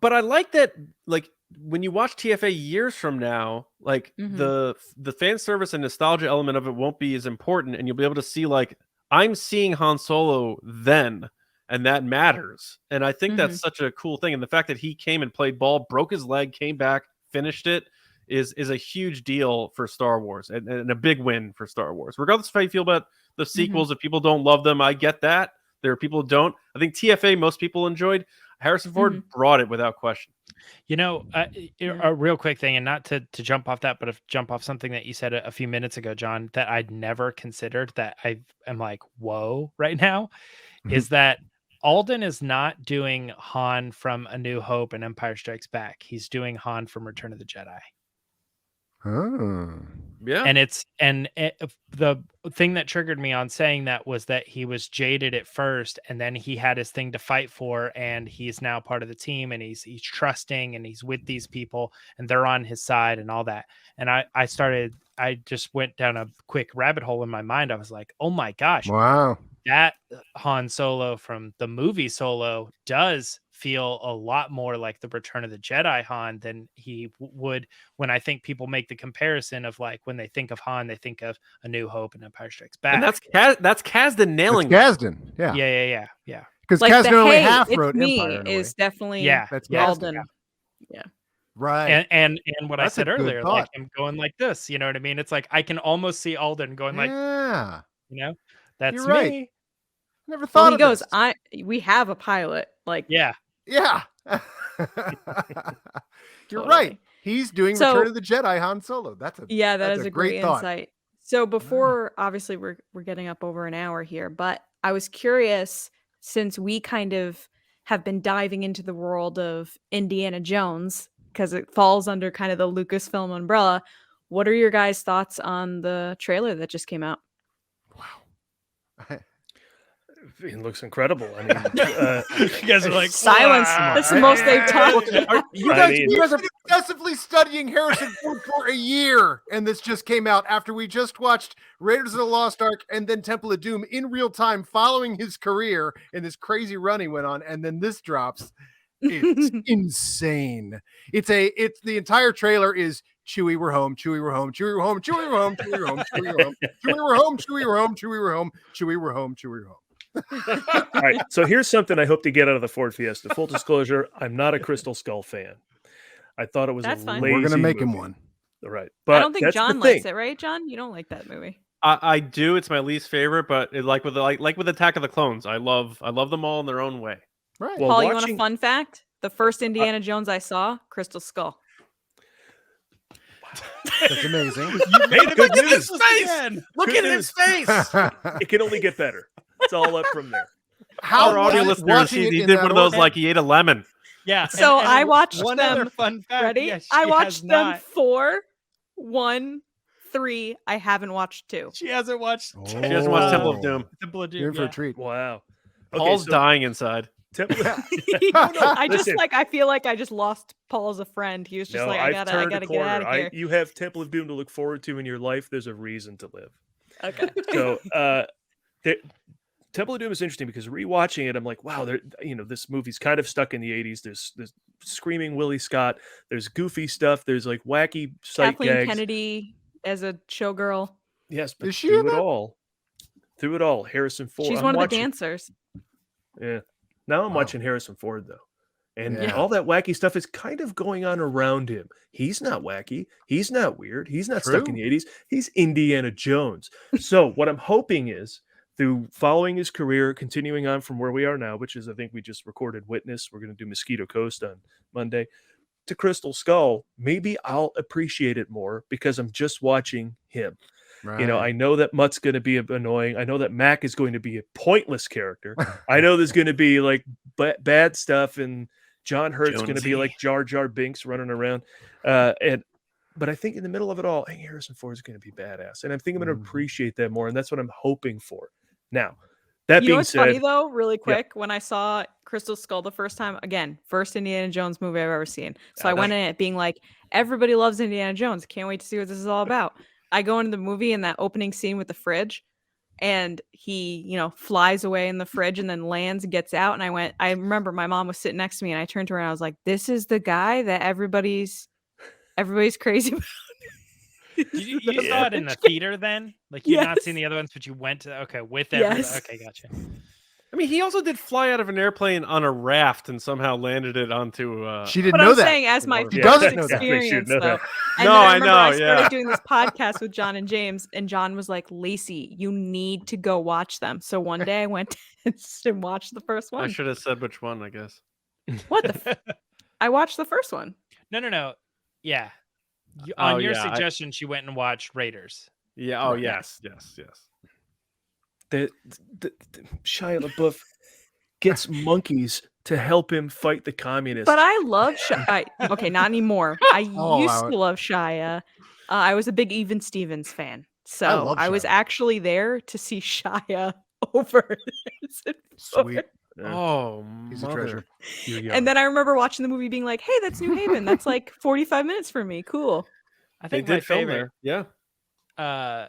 But I like that, like, when you watch TFA years from now, like the fan service and nostalgia element of it won't be as important, and you'll be able to see, like, I'm seeing Han Solo then, and that matters. And I think that's such a cool thing. And the fact that he came and played ball, broke his leg, came back, finished it, is a huge deal for Star Wars, and a big win for Star Wars. Regardless of how you feel about the sequels, if people don't love them, I get that. There are people who don't. I think TFA, most people enjoyed. Harrison Ford brought it without question. A real quick thing, and not to jump off that, but jump off something that you said a few minutes ago, John, that I'd never considered, that I am like, whoa, right now, is that Alden is not doing Han from A New Hope and Empire Strikes Back. He's doing Han from Return of the Jedi. Oh. Yeah. And the thing that triggered me on saying that was that he was jaded at first, and then he had his thing to fight for, and he's now part of the team, and he's trusting, and he's with these people, and they're on his side and all that. And I just went down a quick rabbit hole in my mind. I was like, oh my gosh. Wow. That Han Solo from the movie Solo does feel a lot more like the Return of the Jedi Han than he would when I think people make the comparison of, like, when they think of Han, they think of A New Hope and Empire Strikes Back. And that's Kasdan nailing Kasdan. Yeah. Because Like Kasdan only half it's wrote me Empire. is definitely That's Alden. Yeah. Right. And what That's I said a good earlier, thought. like him going like this, you know what I mean? It's like I can almost see Alden going like, yeah. That's You're right. me. Never Well, thought he of goes, this. we have a pilot. Like, Yeah. Yeah. You're Totally. right. He's doing So- Return of the Jedi Han Solo. That's that is a great thought. insight. So before, obviously, we're getting up over an hour here, but I was curious, since we kind of have been diving into the world of Indiana Jones, because it falls under kind of the Lucasfilm umbrella, what are your guys' thoughts on the trailer that just came out? It looks incredible. I mean, You guys are like, Silence. "Wow." That's the most they've talked. You I guys, mean- you guys have been obsessively studying Harrison Ford for a year, and this just came out after we just watched Raiders of the Lost Ark and then Temple of Doom in real time, following his career and this crazy run he went on, and then this drops. It's insane. It's the entire trailer is Chewie, we're home. Chewie, we're home. Chewie, we're home. Chewie, we're home. Chewie, we're home. Chewie, we're home. Chewie, we're home. Chewie, we're home. Chewie, we're home. Chewie, we're home. Chewie, we're home. all right. So here's something I hope to get out of the Ford Fiesta. Full disclosure, I'm not a Crystal Skull fan. I thought it was That's a fine. lazy We're gonna make him movie. one. All right. But I don't think that's the John thing. likes it, right, John? You don't like that movie. I do. It's my least favorite, but like with Attack of the Clones, I love them all in their own way. Right. Well, Paul, you want a watching- fun fact? The first Indiana Jones I saw, Crystal Skull. That's amazing. Hey, good news. Look Good at his face. It can only get better. It's all up from there. How Our audio was listeners, watching it he in did that one of those order? like he ate a lemon. Yeah. So I watched one them. other fun fact. Ready? Yeah, I she watched has them not. 4, 1, 3. I haven't watched 2. She hasn't watched. Oh. She hasn't watched Temple of Doom. Temple of Doom. You're in for Yeah. a treat. Wow. Paul's so dying inside. Temple. I just Listen. I feel like I just lost Paul as a friend. He was just No, like, I've I turned gotta a get out corner. of here. You have Temple of Doom to look forward to in your life. There's a reason to live. Okay. So, Temple of Doom is interesting because rewatching it, I'm like, wow, this movie's kind of stuck in the 80s. There's screaming Willie Scott. There's goofy stuff. There's like wacky sight Kathleen gags. Kennedy as a showgirl. Yes, but Is she through in it that? all, Harrison Ford. She's I'm one of the watching- dancers. Yeah. Now I'm Wow. watching Harrison Ford though. And Yeah. all that wacky stuff is kind of going on around him. He's not wacky. He's not weird. He's not stuck in True. the 80s. He's Indiana Jones. So what I'm hoping is through following his career, continuing on from where we are now, which is I think we just recorded Witness. We're going to do Mosquito Coast on Monday to Crystal Skull. Maybe I'll appreciate it more because I'm just watching him. Right. You know, I know that Mutt's going to be annoying. I know that Mac is going to be a pointless character. I know there's going to be like bad stuff, and John Hurt's going to be Jonesy. like Jar Jar Binks running around. But I think in the middle of it all, I think Harrison Ford is going to be badass, and I think I'm going to appreciate that more, and that's what I'm hoping for. Now, that You know being what's said, funny though, really quick, when I saw Crystal Skull the first time, again, first Indiana Jones movie I've ever seen. So I went in it being like, everybody loves Indiana Jones. Can't wait to see what this is all about. I go into the movie and that opening scene with the fridge, and he, flies away in the fridge and then lands and gets out. And I remember my mom was sitting next to me and I turned to her and I was like, this is the guy that everybody's crazy about. You saw it in the theater then? Like you've not seen Yes. the other ones, but you went to with Yes. Okay, gotcha. I mean, he also did fly out of an airplane on a raft and somehow landed it onto. She didn't But know I'm that. saying as my He first doesn't know that. experience, know though. that. And No, then I remember know, I started yeah. doing this podcast with John and James, and John was like, Lacey, you need to go watch them. So one day I went and watched the first I one. should have said which one, I guess. What the? I watched the first one. No. Yeah. Oh, On your yeah, suggestion, she went and watched Raiders. Yeah. Oh, Right. yes. the Shia LaBeouf gets monkeys to help him fight the communists. But I love Shia. Okay, not anymore. I I'll used allow to love Shia. I was a big Even Stevens fan. So love I was Shia. actually there to see Shia over Harrison Ford. Sweet. Yeah. Oh, He's a mother. treasure. You're young. And then I remember watching the movie being like, hey, that's New Haven. That's like 45 minutes for me. Cool. I They think my did film favorite. there. Yeah.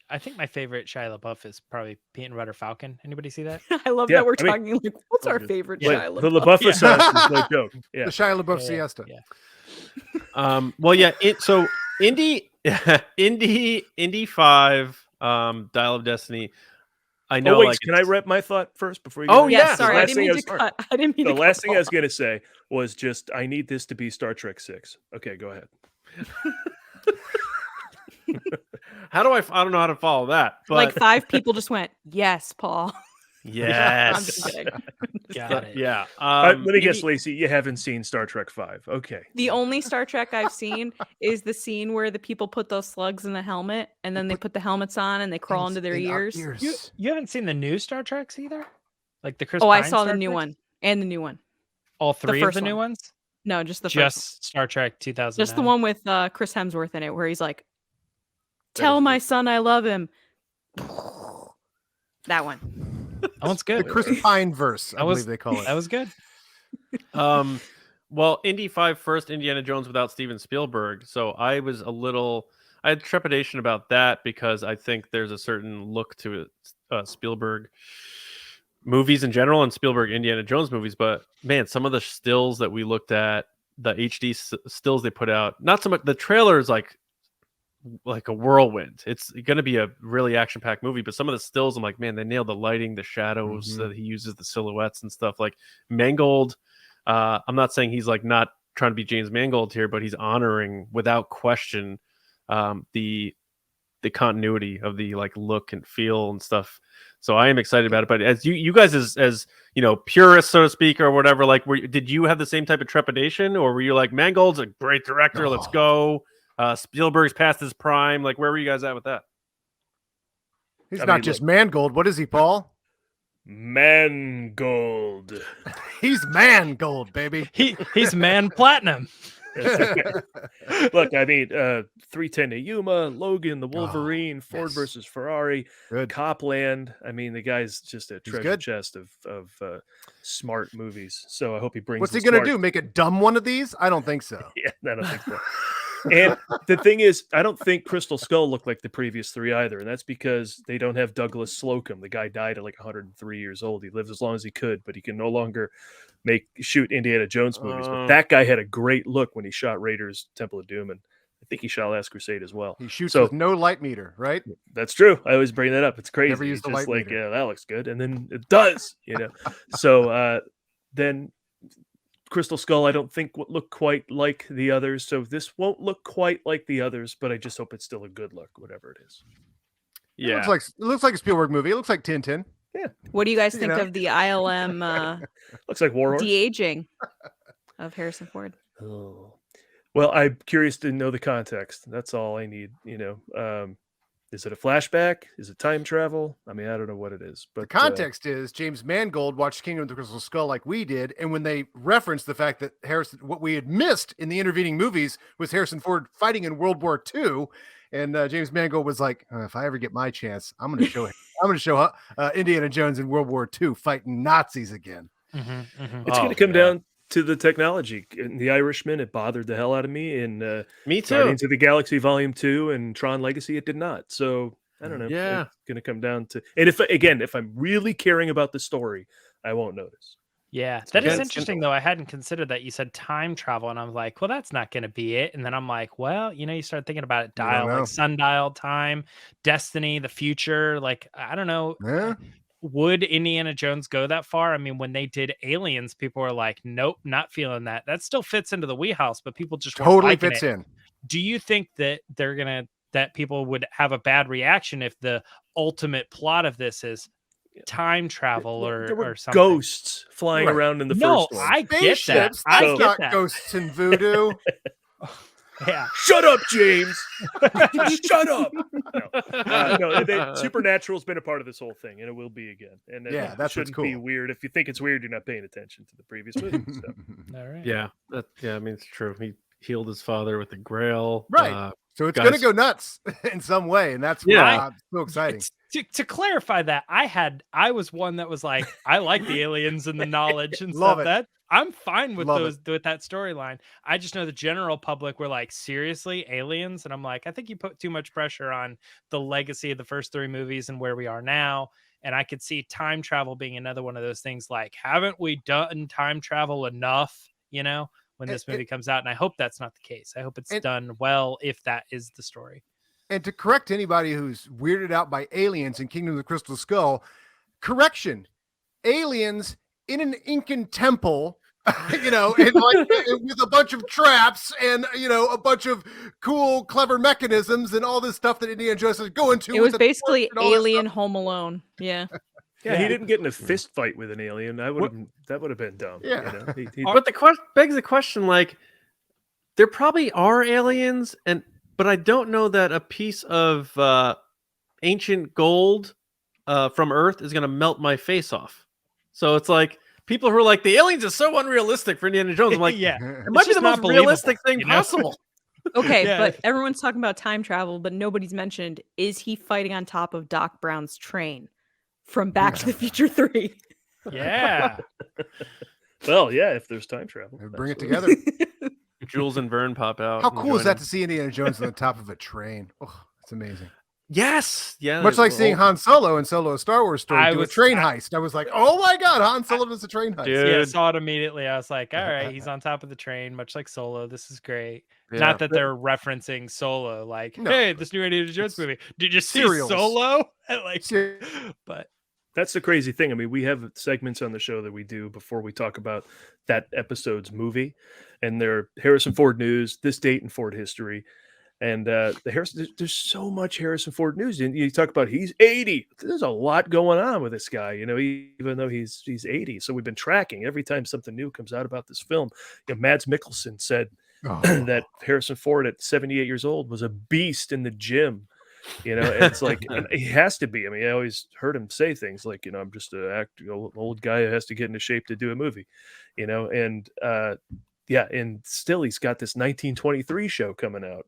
I think my favorite Shia LaBeouf is probably Peanut Butter Falcon. Anybody see that? I love Yeah, that we're I mean- talking like, what's our Yeah. favorite Yeah. Shia the LaBeouf? LaBeouf sauce is no joke. Yeah. The Shia LaBeouf Yeah, siesta. yeah. Well, yeah. So Indy 5, Dial of Destiny. I know. Oh wait, like, can I it's- rep my thought first before you? Oh, get yeah. Yes, The sorry, I last didn't thing mean to was- cut. I didn't mean The to last cut thing I was Paul. gonna say was just I need this to be Star Trek 6. Okay, go ahead. How do I don't know how to follow that, but Like 5 people just went, yes, Paul. I'm yes. just kidding. Got it. Yeah. Let me guess, Indy- Lacey, you haven't seen Star Trek 5. Okay. The only Star Trek I've seen is the scene where the people put those slugs in the helmet and then they put the helmets on and they crawl into their In our ears. You haven't seen the new Star Treks either? Like the Chris Oh, I Pine saw Star the new Treks? one and the new one. All three of first the new one. ones? No, just the first Just Star Trek one. 2009. Just the one with Chris Hemsworth in it where he's like, That tell was my good. son I love him. That one. That one's The good. Chris Pine verse, I That was- believe they call it. That was good. Well, Indy 5 first, Indiana Jones without Steven Spielberg. So I had trepidation about that because I think there's a certain look to it, Spielberg movies in general and Spielberg Indiana Jones movies. But man, some of the stills that we looked at, the HD stills they put out, not so much. The trailer is like a whirlwind. It's going to be a really action-packed movie, but some of the stills, I'm like, man, they nailed the lighting, the shadows Mhm. that he uses, the silhouettes and stuff. Like Mangold. I'm not saying he's like not trying to be James Mangold here, but he's honoring without question the continuity of the like look and feel and stuff. So I am excited about it. But as you guys as purists, so to speak, or whatever, like did you have the same type of trepidation, or were you like Mangold's a great director, let's go? Spielberg's past his prime. Like where were you guys at with that? He's I not mean, just Mangold. What is he, Paul? Mangold. He's Mangold, baby. He's man platinum. Look, I mean, 310 to Yuma, Logan, the Wolverine, Ford yes. versus Ferrari, Good. Copland. I mean, the guy's just a treasure good. chest of smart movies. So I hope he brings. What's he the gonna smart- do? Make a dumb one of these? I don't think so. Yeah, I don't think so. And the thing is, I don't think Crystal Skull looked like the previous three either, and that's because they don't have Douglas Slocum. The guy died at like 103 years old. He lived as long as he could, but he can no longer shoot Indiana Jones movies. But that guy had a great look when he shot Raiders, Temple of Doom, and I think he shot Last Crusade as well. He shoots So- with no light meter, right? That's true. I always bring that up. It's crazy. Never used He's the just light like, meter. yeah, that looks good, and then it does, you know. So then Crystal Skull, I don't think would look quite like the others. So this won't look quite like the others, but I just hope it's still a good look, whatever it is. It Yeah. looks like a Spielberg movie. It looks like Tintin. What do you guys You think know? of the ILM Looks like Warhorse. de-aging of Harrison Ford? Oh. Well, I'm curious to know the context. That's all I need. You know, is it a flashback? Is it time travel? I mean, I don't know what it is. But The context is James Mangold watched Kingdom of the Crystal Skull like we did, and when they referenced the fact that what we had missed in the intervening movies was Harrison Ford fighting in World War II, and James Mangold was like, if I ever get my chance, I'm going to show Indiana Jones in World War II fighting Nazis again. it's going to come down to the technology. In The Irishman, it bothered the hell out of me. In Me too. Guardians of the Galaxy Volume 2 and Tron Legacy, it did not. So I don't know. Yeah. It's going to come down to, and if I'm really caring about the story, I won't notice. Yeah, that is Against interesting though. I hadn't considered that. You said time travel, and I'm like, well, that's not going to be it. And then I'm like, well, you start thinking about it, You don't dial, know. like sundial, time, destiny, the future. Like, I don't know. Yeah. Would Indiana Jones go that far? I mean, when they did Aliens, people were like, nope, not feeling that. That still fits into the wheelhouse, but people just weren't Totally liking fits it. in. Do you think that that people would have a bad reaction if the ultimate plot of this is time travel There were or something? ghosts flying Right. around in the No, first one. I get that. Spaceships, I that's get not that. ghosts and voodoo. Yeah. Shut up, James. Shut up. No, Supernatural's been a part of this whole thing, and it will be again. And Yeah, it that's what's shouldn't be cool. weird. If you think it's weird, you're not paying attention to the previous movies. So. All right. Yeah. I mean, it's true. He healed his father with the Grail. Right. So it's guys- going to go nuts in some way, and that's Yeah. so exciting. To clarify that, I was one that was like, I like the aliens and the knowledge and Love stuff. it. That I'm fine with Love with that storyline. I just know the general public were like, seriously, aliens? And I'm like, I think you put too much pressure on the legacy of the first three movies and where we are now. And I could see time travel being another one of those things. Like, haven't we done time travel enough? When this movie comes out, and I hope that's not the case. I hope it's done well if that is the story. And to correct anybody who's weirded out by aliens in Kingdom of the Crystal Skull, correction, aliens in an Incan temple, and with a bunch of traps and, a bunch of cool, clever mechanisms and all this stuff that Indiana Jones is going to. It was basically and all that Alien stuff. Home Alone. Yeah. Yeah, he didn't get in a fist fight with an alien. That would have been dumb. Yeah. But the question begs the question, like, there probably are aliens, but I don't know that a piece of ancient gold from Earth is going to melt my face off. So it's like people who are like, the aliens are so unrealistic for Indiana Jones. I'm like, Yeah. it might be just the most not believable, realistic thing you know? possible. Okay, Yeah. but everyone's talking about time travel, but nobody's mentioned, is he fighting on top of Doc Brown's train from Back to the Future 3? Yeah. Well, yeah, if there's time travel. Bring it absolutely. together. Jules and Vern pop out. How and cool is join that them. to see Indiana Jones on the top of a train? Oh, it's amazing. Yes. Yeah. Much like well, seeing Han Solo in Solo, a Star Wars story, I do a was- train heist. I was like, oh my God, Han Solo does a train heist. Dude. Yeah, I saw it immediately. I was like, all right, he's on top of the train, much like Solo. This is great. Yeah. Not that they're referencing Solo, like, No, hey, this new Indiana Jones it's movie. Did you see serials. Solo? Like, Ser- but That's the crazy thing. I mean, we have segments on the show that we do before we talk about that episode's movie, and they're Harrison Ford news, this date in Ford history, and there's so much Harrison Ford news. And you talk about he's 80. There's a lot going on with this guy, even though he's 80. So we've been tracking every time something new comes out about this film. Mads Mikkelsen said Oh. that Harrison Ford at 78 years old was a beast in the gym. And it's like he has to be. I mean, I always heard him say things like, I'm just an old guy who has to get into shape to do a movie, and yeah, and still he's got this 1923 show coming out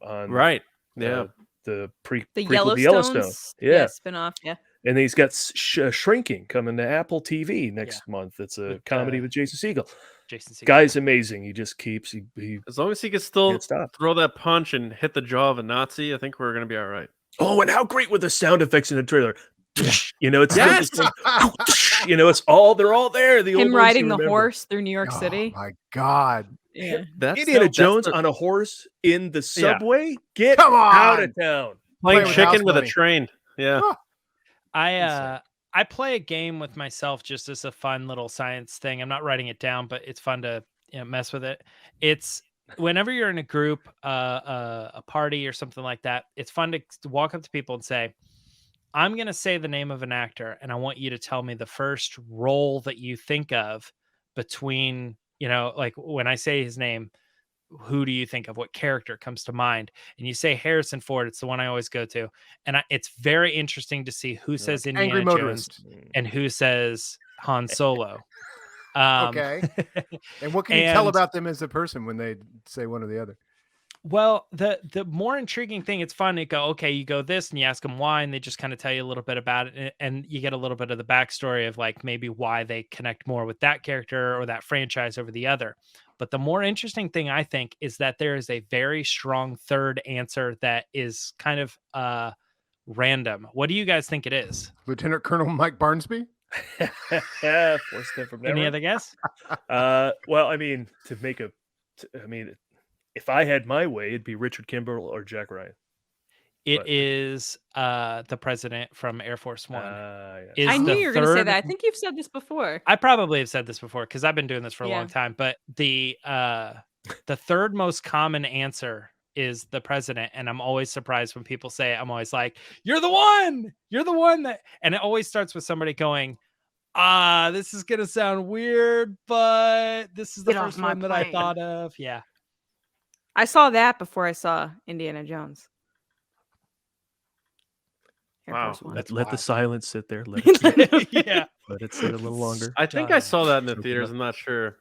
on Right. Yeah. the The prequel to Yellowstone. Yellowstones, Yeah. spinoff, yeah. And then he's got Shrinking coming to Apple TV next month. It's a With, comedy with Jason Segel. Jason Segel. Guy's amazing. He just keeps he As long as he can still can't stop. throw that punch and hit the jaw of a Nazi, I think we're gonna be all right. Oh, and how great were the sound effects in the trailer? You know, it's Yes! you know, it's all they're all there. The old Him ones riding you the remember. horse through New York Oh City. my God. Yeah. Indiana that's Jones the- on a horse in the Yeah. subway. Get Come out on! of town. playing Play with chicken house with a money. train. Yeah. I play a game with myself just as a fun little science thing. I'm not writing it down, but it's fun to mess with it. It's whenever you're in a group, a party or something like that, it's fun to walk up to people and say, I'm going to say the name of an actor, and I want you to tell me the first role that you think of between, like when I say his name, who do you think of? What character comes to mind? And you say Harrison Ford. It's the one I always go to. And it's very interesting to see who says Angry Indiana Motorist. Jones and who says Han Solo. Okay. And what can you tell and- about them as a person when they say one or the other? Well, the more intriguing thing, it's fun to go, okay, you go this and you ask them why, and they just kind of tell you a little bit about it. And you get a little bit of the backstory of like maybe why they connect more with that character or that franchise over the other. But the more interesting thing, I think, is that there is a very strong third answer that is kind of random. What do you guys think it is? Lieutenant Colonel Mike Barnsby? Four step from Any never. other guess? Well, I mean, if I had my way, it'd be Richard Kimball or Jack Ryan. It But- is the president from Air Force One. Yeah. Is I knew the you were going to say third- that. I think you've said this before. I probably have said this before because I've been doing this for a Yeah. long time. But the third most common answer is the president, and I'm always surprised when people say it. I'm always like, "You're the one! You're the one that!" And it always starts with somebody going, this is gonna sound weird, but this is the Get off first my one that I plane." thought of. Yeah, I saw that before I saw Indiana Jones. Air Wow. Force One. Let the wild. silence sit there. Let it sit, yeah. let it sit a little longer. I think I saw that in the Choke it theaters. up. I'm not sure.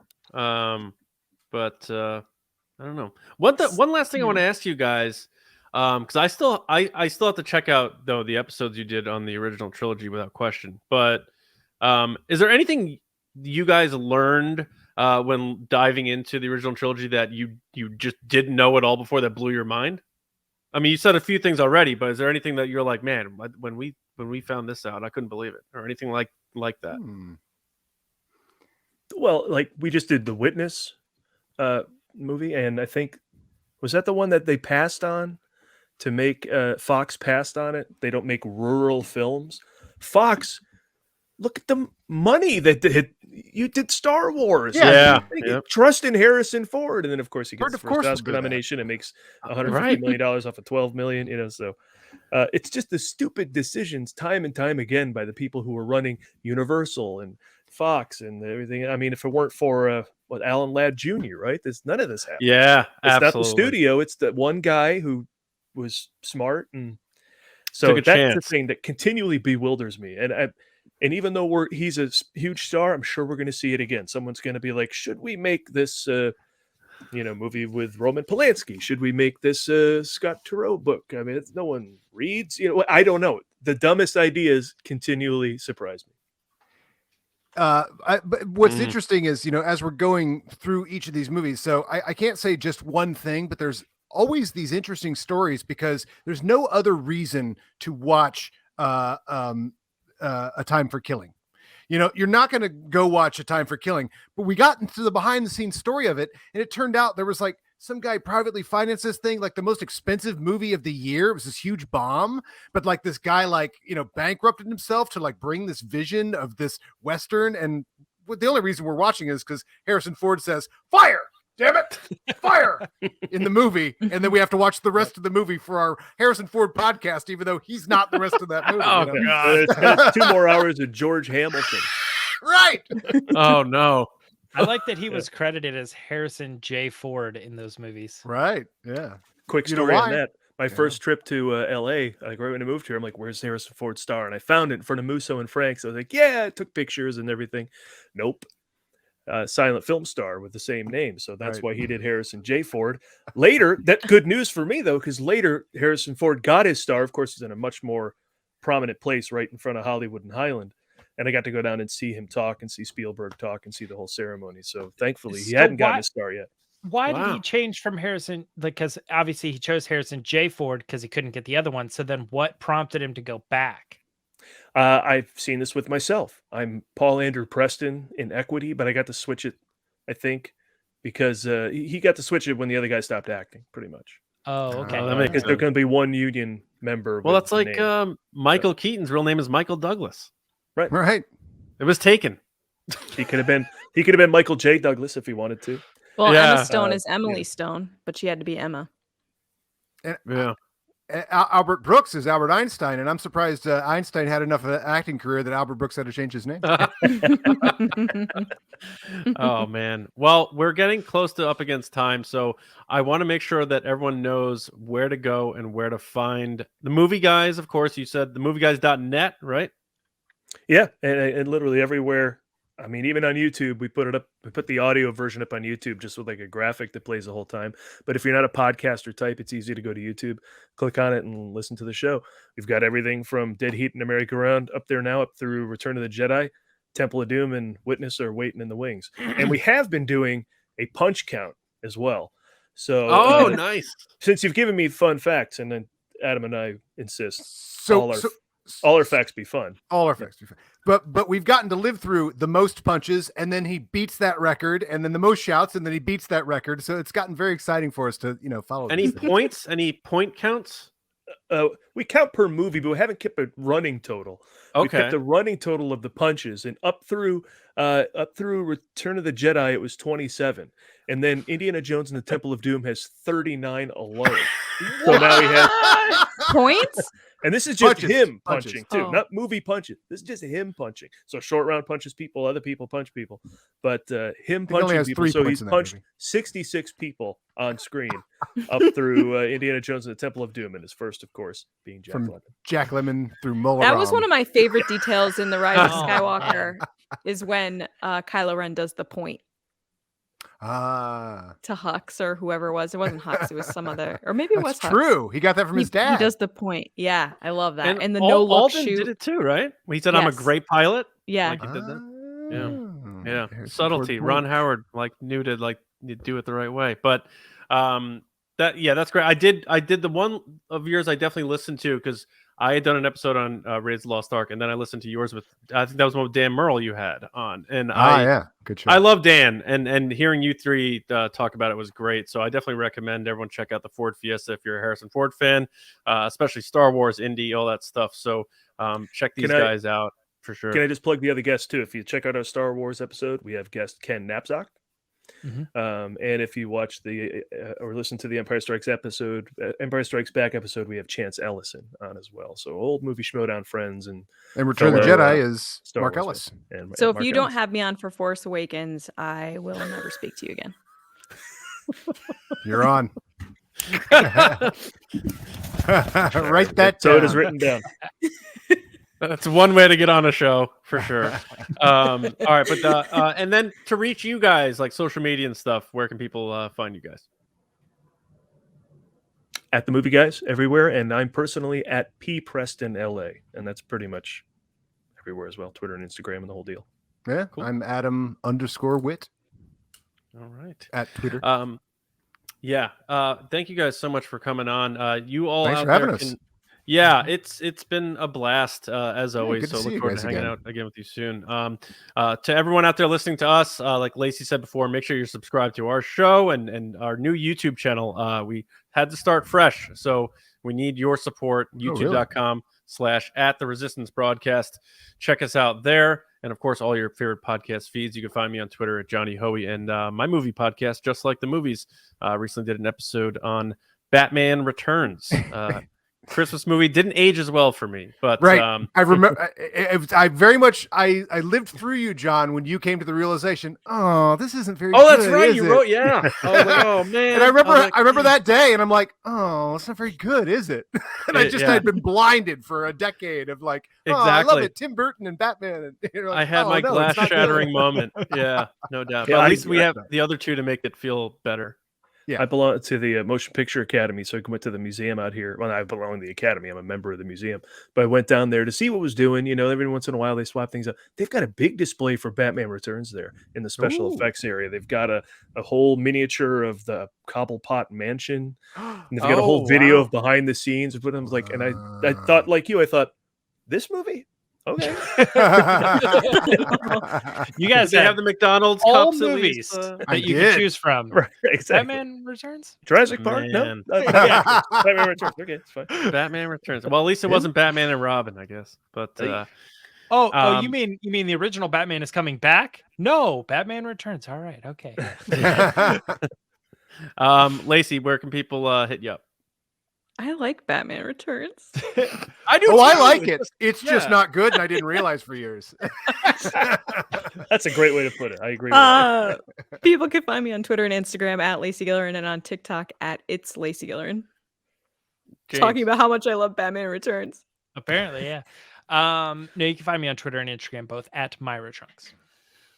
But I don't know. One last thing I want to ask you guys, because I still have to check out though the episodes you did on the original trilogy without question. But is there anything you guys learned when diving into the original trilogy that you just didn't know at all before that blew your mind? I mean, you said a few things already, but is there anything that you're like, man, when we found this out, I couldn't believe it, or anything like that? Hmm. Well, like we just did the Witness movie, and I think was that the one that they passed on to make Fox passed on it. They don't make rural films. Fox, look at the money that you did Star Wars. Yeah. They Yep. trust in Harrison Ford, and then of course he Ford, gets the of course, first will Oscar do that. nomination and makes $150 Right. million off of $12 million. So it's just the stupid decisions time and time again by the people who are running Universal and Fox and everything. I mean, if it weren't for Alan Ladd Jr., right? None of this happened. Yeah, It's not the absolutely. studio. It's the one guy who was smart, and so Took a that's chance. the thing that continually bewilders me. And even though he's a huge star, I'm sure we're going to see it again. Someone's going to be like, "Should we make this, movie with Roman Polanski? Should we make this Scott Turow book?" I mean, no one reads. I don't know. The dumbest ideas continually surprise me. But what's Mhm. interesting is, as we're going through each of these movies, so I can't say just one thing, but there's always these interesting stories because there's no other reason to watch A Time for Killing. You're not going to go watch A Time for Killing, but we got into the behind the scenes story of it, and it turned out there was like some guy privately financed this thing, like the most expensive movie of the year. It was this huge bomb, but like this guy, bankrupted himself to like bring this vision of this Western. And the only reason we're watching is because Harrison Ford says, "Fire! Damn it, fire!" in the movie, and then we have to watch the rest of the movie for our Harrison Ford podcast, even though he's not the rest of that movie. Oh, God. It's 2 more hours of George Hamilton. Right. Oh no. I like that he was credited as Harrison J. Ford in those movies. Right. Yeah. Quick You know story on why? that. My Yeah. first trip to LA, like right when I moved here, I'm like, "Where's Harrison Ford's star?" And I found it in front of Musso and Frank. So I was like, "Yeah," I took pictures and everything. Nope. silent film star with the same name. So that's why he did Harrison J. Ford. Later, that's good news for me, though, because later Harrison Ford got his star. Of course, he's in a much more prominent place right in front of Hollywood and Highland. And I got to go down and see him talk and see Spielberg talk and see the whole ceremony. So thankfully, he hadn't gotten his star yet. Why did he change from Harrison? Because obviously he chose Harrison J. Ford because he couldn't get the other one. So then what prompted him to go back? I've seen this with myself. I'm Paul Andrew Preston in Equity, but I got to switch it, I think, because he got to switch it when the other guy stopped acting, pretty much. Oh, okay. Because there's going to be one union member. Well, that's like Michael Keaton's real name is Michael Douglas. Right. It was taken. He could have been Michael J. Douglas if he wanted to. Well, Emma Stone is Emily Stone, but she had to be Emma. And, Albert Brooks is Albert Einstein, and I'm surprised Einstein had enough of an acting career that Albert Brooks had to change his name. Oh, man. Well, we're getting close to up against time, so I want to make sure that everyone knows where to go and where to find the movie guys. Of course, you said themovieguys.net, right? Yeah, and literally everywhere. I mean, even on YouTube, we put it up. We put the audio version up on YouTube just with like a graphic that plays the whole time. But if you're not a podcaster type, it's easy to go to YouTube, click on it, and listen to the show. We've got everything from Dead Heat and Merry Go Round up there now, up through Return of the Jedi, Temple of Doom, and Witness are waiting in the wings. And we have been doing a punch count as well. So, nice. Since you've given me fun facts, and then Adam and I insist all our facts be fun. All our facts be fun. But we've gotten to live through the most punches, and then he beats that record, and then the most shouts, and then he beats that record. So it's gotten very exciting for us to, follow. Any points? Any point counts? We count per movie, but we haven't kept a running total. Okay. We kept the running total of the punches, and up through Return of the Jedi, it was 27, and then Indiana Jones and the Temple of Doom has 39 alone. So now we have points. And this is just him punches. punching too, not movie punches. This is just him punching. So short round punches people, other people punch people, but him punching people. So he's punched 66 people on screen up through Indiana Jones and the Temple of Doom, and his first, of course, being Jack Lemmon. Jack Lemmon through Mulholland. That was one of my favorite details in The Rise of Skywalker is when Kylo Ren does the point. To Hux or whoever it was. It wasn't Hux. It was some other, or maybe it was Hux. True. He got that from his dad. He does the point. Yeah, I love that. And the no look Alden shoot did it too, right? He said, "I'm a great pilot." Yeah, like he did that. Yeah. Subtlety. Ron Howard knew to do it the right way. But that's great. I did the one of yours I definitely listened to because I had done an episode on Raiders of the Lost Ark, and then I listened to yours with, I think that was one with Dan Merle you had on. And good show. I love Dan, and hearing you three talk about it was great. So I definitely recommend everyone check out the Ford Fiesta if you're a Harrison Ford fan, especially Star Wars, Indy, all that stuff. So check these guys out for sure. Can I just plug the other guests too? If you check out our Star Wars episode, we have guest Ken Knapsack. And if you watch or listen to the Empire Strikes Back episode, we have Chance Ellison on as well. So old movie Schmodown friends and Return of the Jedi is Star Mark Wars Ellis. So if you don't have me on for Force Awakens, I will never speak to you again. You're on. Write that down. So it is written down. That's one way to get on a show for sure. All right, but and then to reach you guys, like social media and stuff, where can people find you guys? At the Movie Guys everywhere, and I'm personally at P Preston LA, and that's pretty much everywhere as well. Twitter and Instagram and the whole deal. Yeah, cool. I'm Adam_Witt. All right, at Twitter. Thank you guys so much for coming on. You all Thanks out for having there us. Yeah, it's been a blast as always. Good to So see look you forward guys to hanging again. out again with you soon. To everyone out there listening to us, like Lacey said before, make sure you're subscribed to our show and our new YouTube channel. We had to start fresh, so we need your support. YouTube.com/@the-resistance-broadcast. Check us out there, and of course, all your favorite podcast feeds. You can find me on Twitter at Johnny Hoey, and my movie podcast, Just Like the Movies. Recently did an episode on Batman Returns. Christmas movie. Didn't age as well for me, but Right. I remember. I very much. I lived through you, John, when you came to the realization. Oh, this isn't very. Oh, that's good, right. is You it?" wrote, yeah. I was like, oh man. And I remember. was like, I remember that day, and I'm like, oh, it's not very good, is it? And I just Yeah. had been blinded for a decade of like, oh, I love Exactly. it, Tim Burton and Batman. And you're like, I had "Oh, my no, it's glass not good." shattering moment. Yeah, no doubt. Yeah, But at I- least we have the other two to make it feel better. Yeah. I belong to the Motion Picture Academy, so I went to the museum out here. Well, I belong to the Academy. I'm a member of the museum. But I went down there to see what was doing. You know, every once in a while they swap things up. They've got a big display for Batman Returns there in the special Ooh. effects area. They've got a whole miniature of the Cobblepot Mansion. And they've got a whole Oh, video wow. of behind the scenes. But I was like, and I thought like you, I thought, this movie? Okay. You guys Did they have have the McDonald's all cups at least, movies I that you did. could choose from. Right, exactly. Batman Returns. Jurassic Park? No. Man. Yeah, Batman Returns. Okay, it's fine. Batman Returns. Well, at least it wasn't Batman and Robin, I guess. But Hey. Oh, you Um, mean the original Batman is coming back? No, Batman Returns. All right, okay. Lacey, where can people hit you up? I like Batman Returns. I do. Oh, I too. like it. It's just yeah. not good, and I didn't realize for years. That's a great way to put it. I agree with that. People can find me on Twitter and Instagram at Lacey Gilleran and on TikTok at It's Lacey Gilleran. James. Talking about how much I love Batman Returns. Apparently, yeah. No, you can find me on Twitter and Instagram, both at Myra Trunks.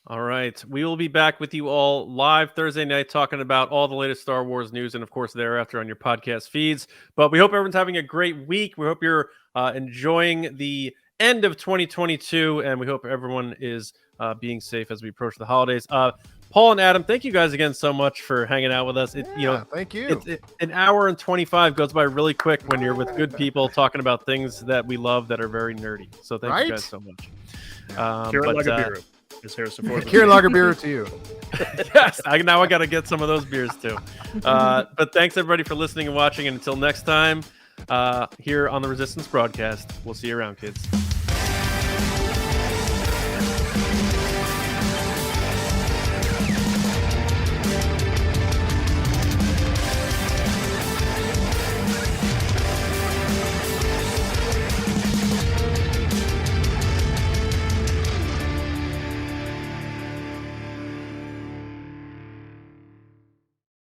All right. We will be back with you all live Thursday night talking about all the latest Star Wars news and, of course, thereafter on your podcast feeds. But we hope everyone's having a great week. We hope you're enjoying the end of 2022, and we hope everyone is being safe as we approach the holidays. Paul and Adam, thank you guys again so much for hanging out with us. Thank you. An hour and 25 goes by really quick when you're with good people talking about things that we love that are very nerdy. So thank you guys so much. Kieran Lagerbiru is Harrison Ford. Kieran Lagerbiru to you. Yes, now I got to get some of those beers too. But thanks everybody for listening and watching. And until next time, here on the Resistance broadcast, we'll see you around, kids.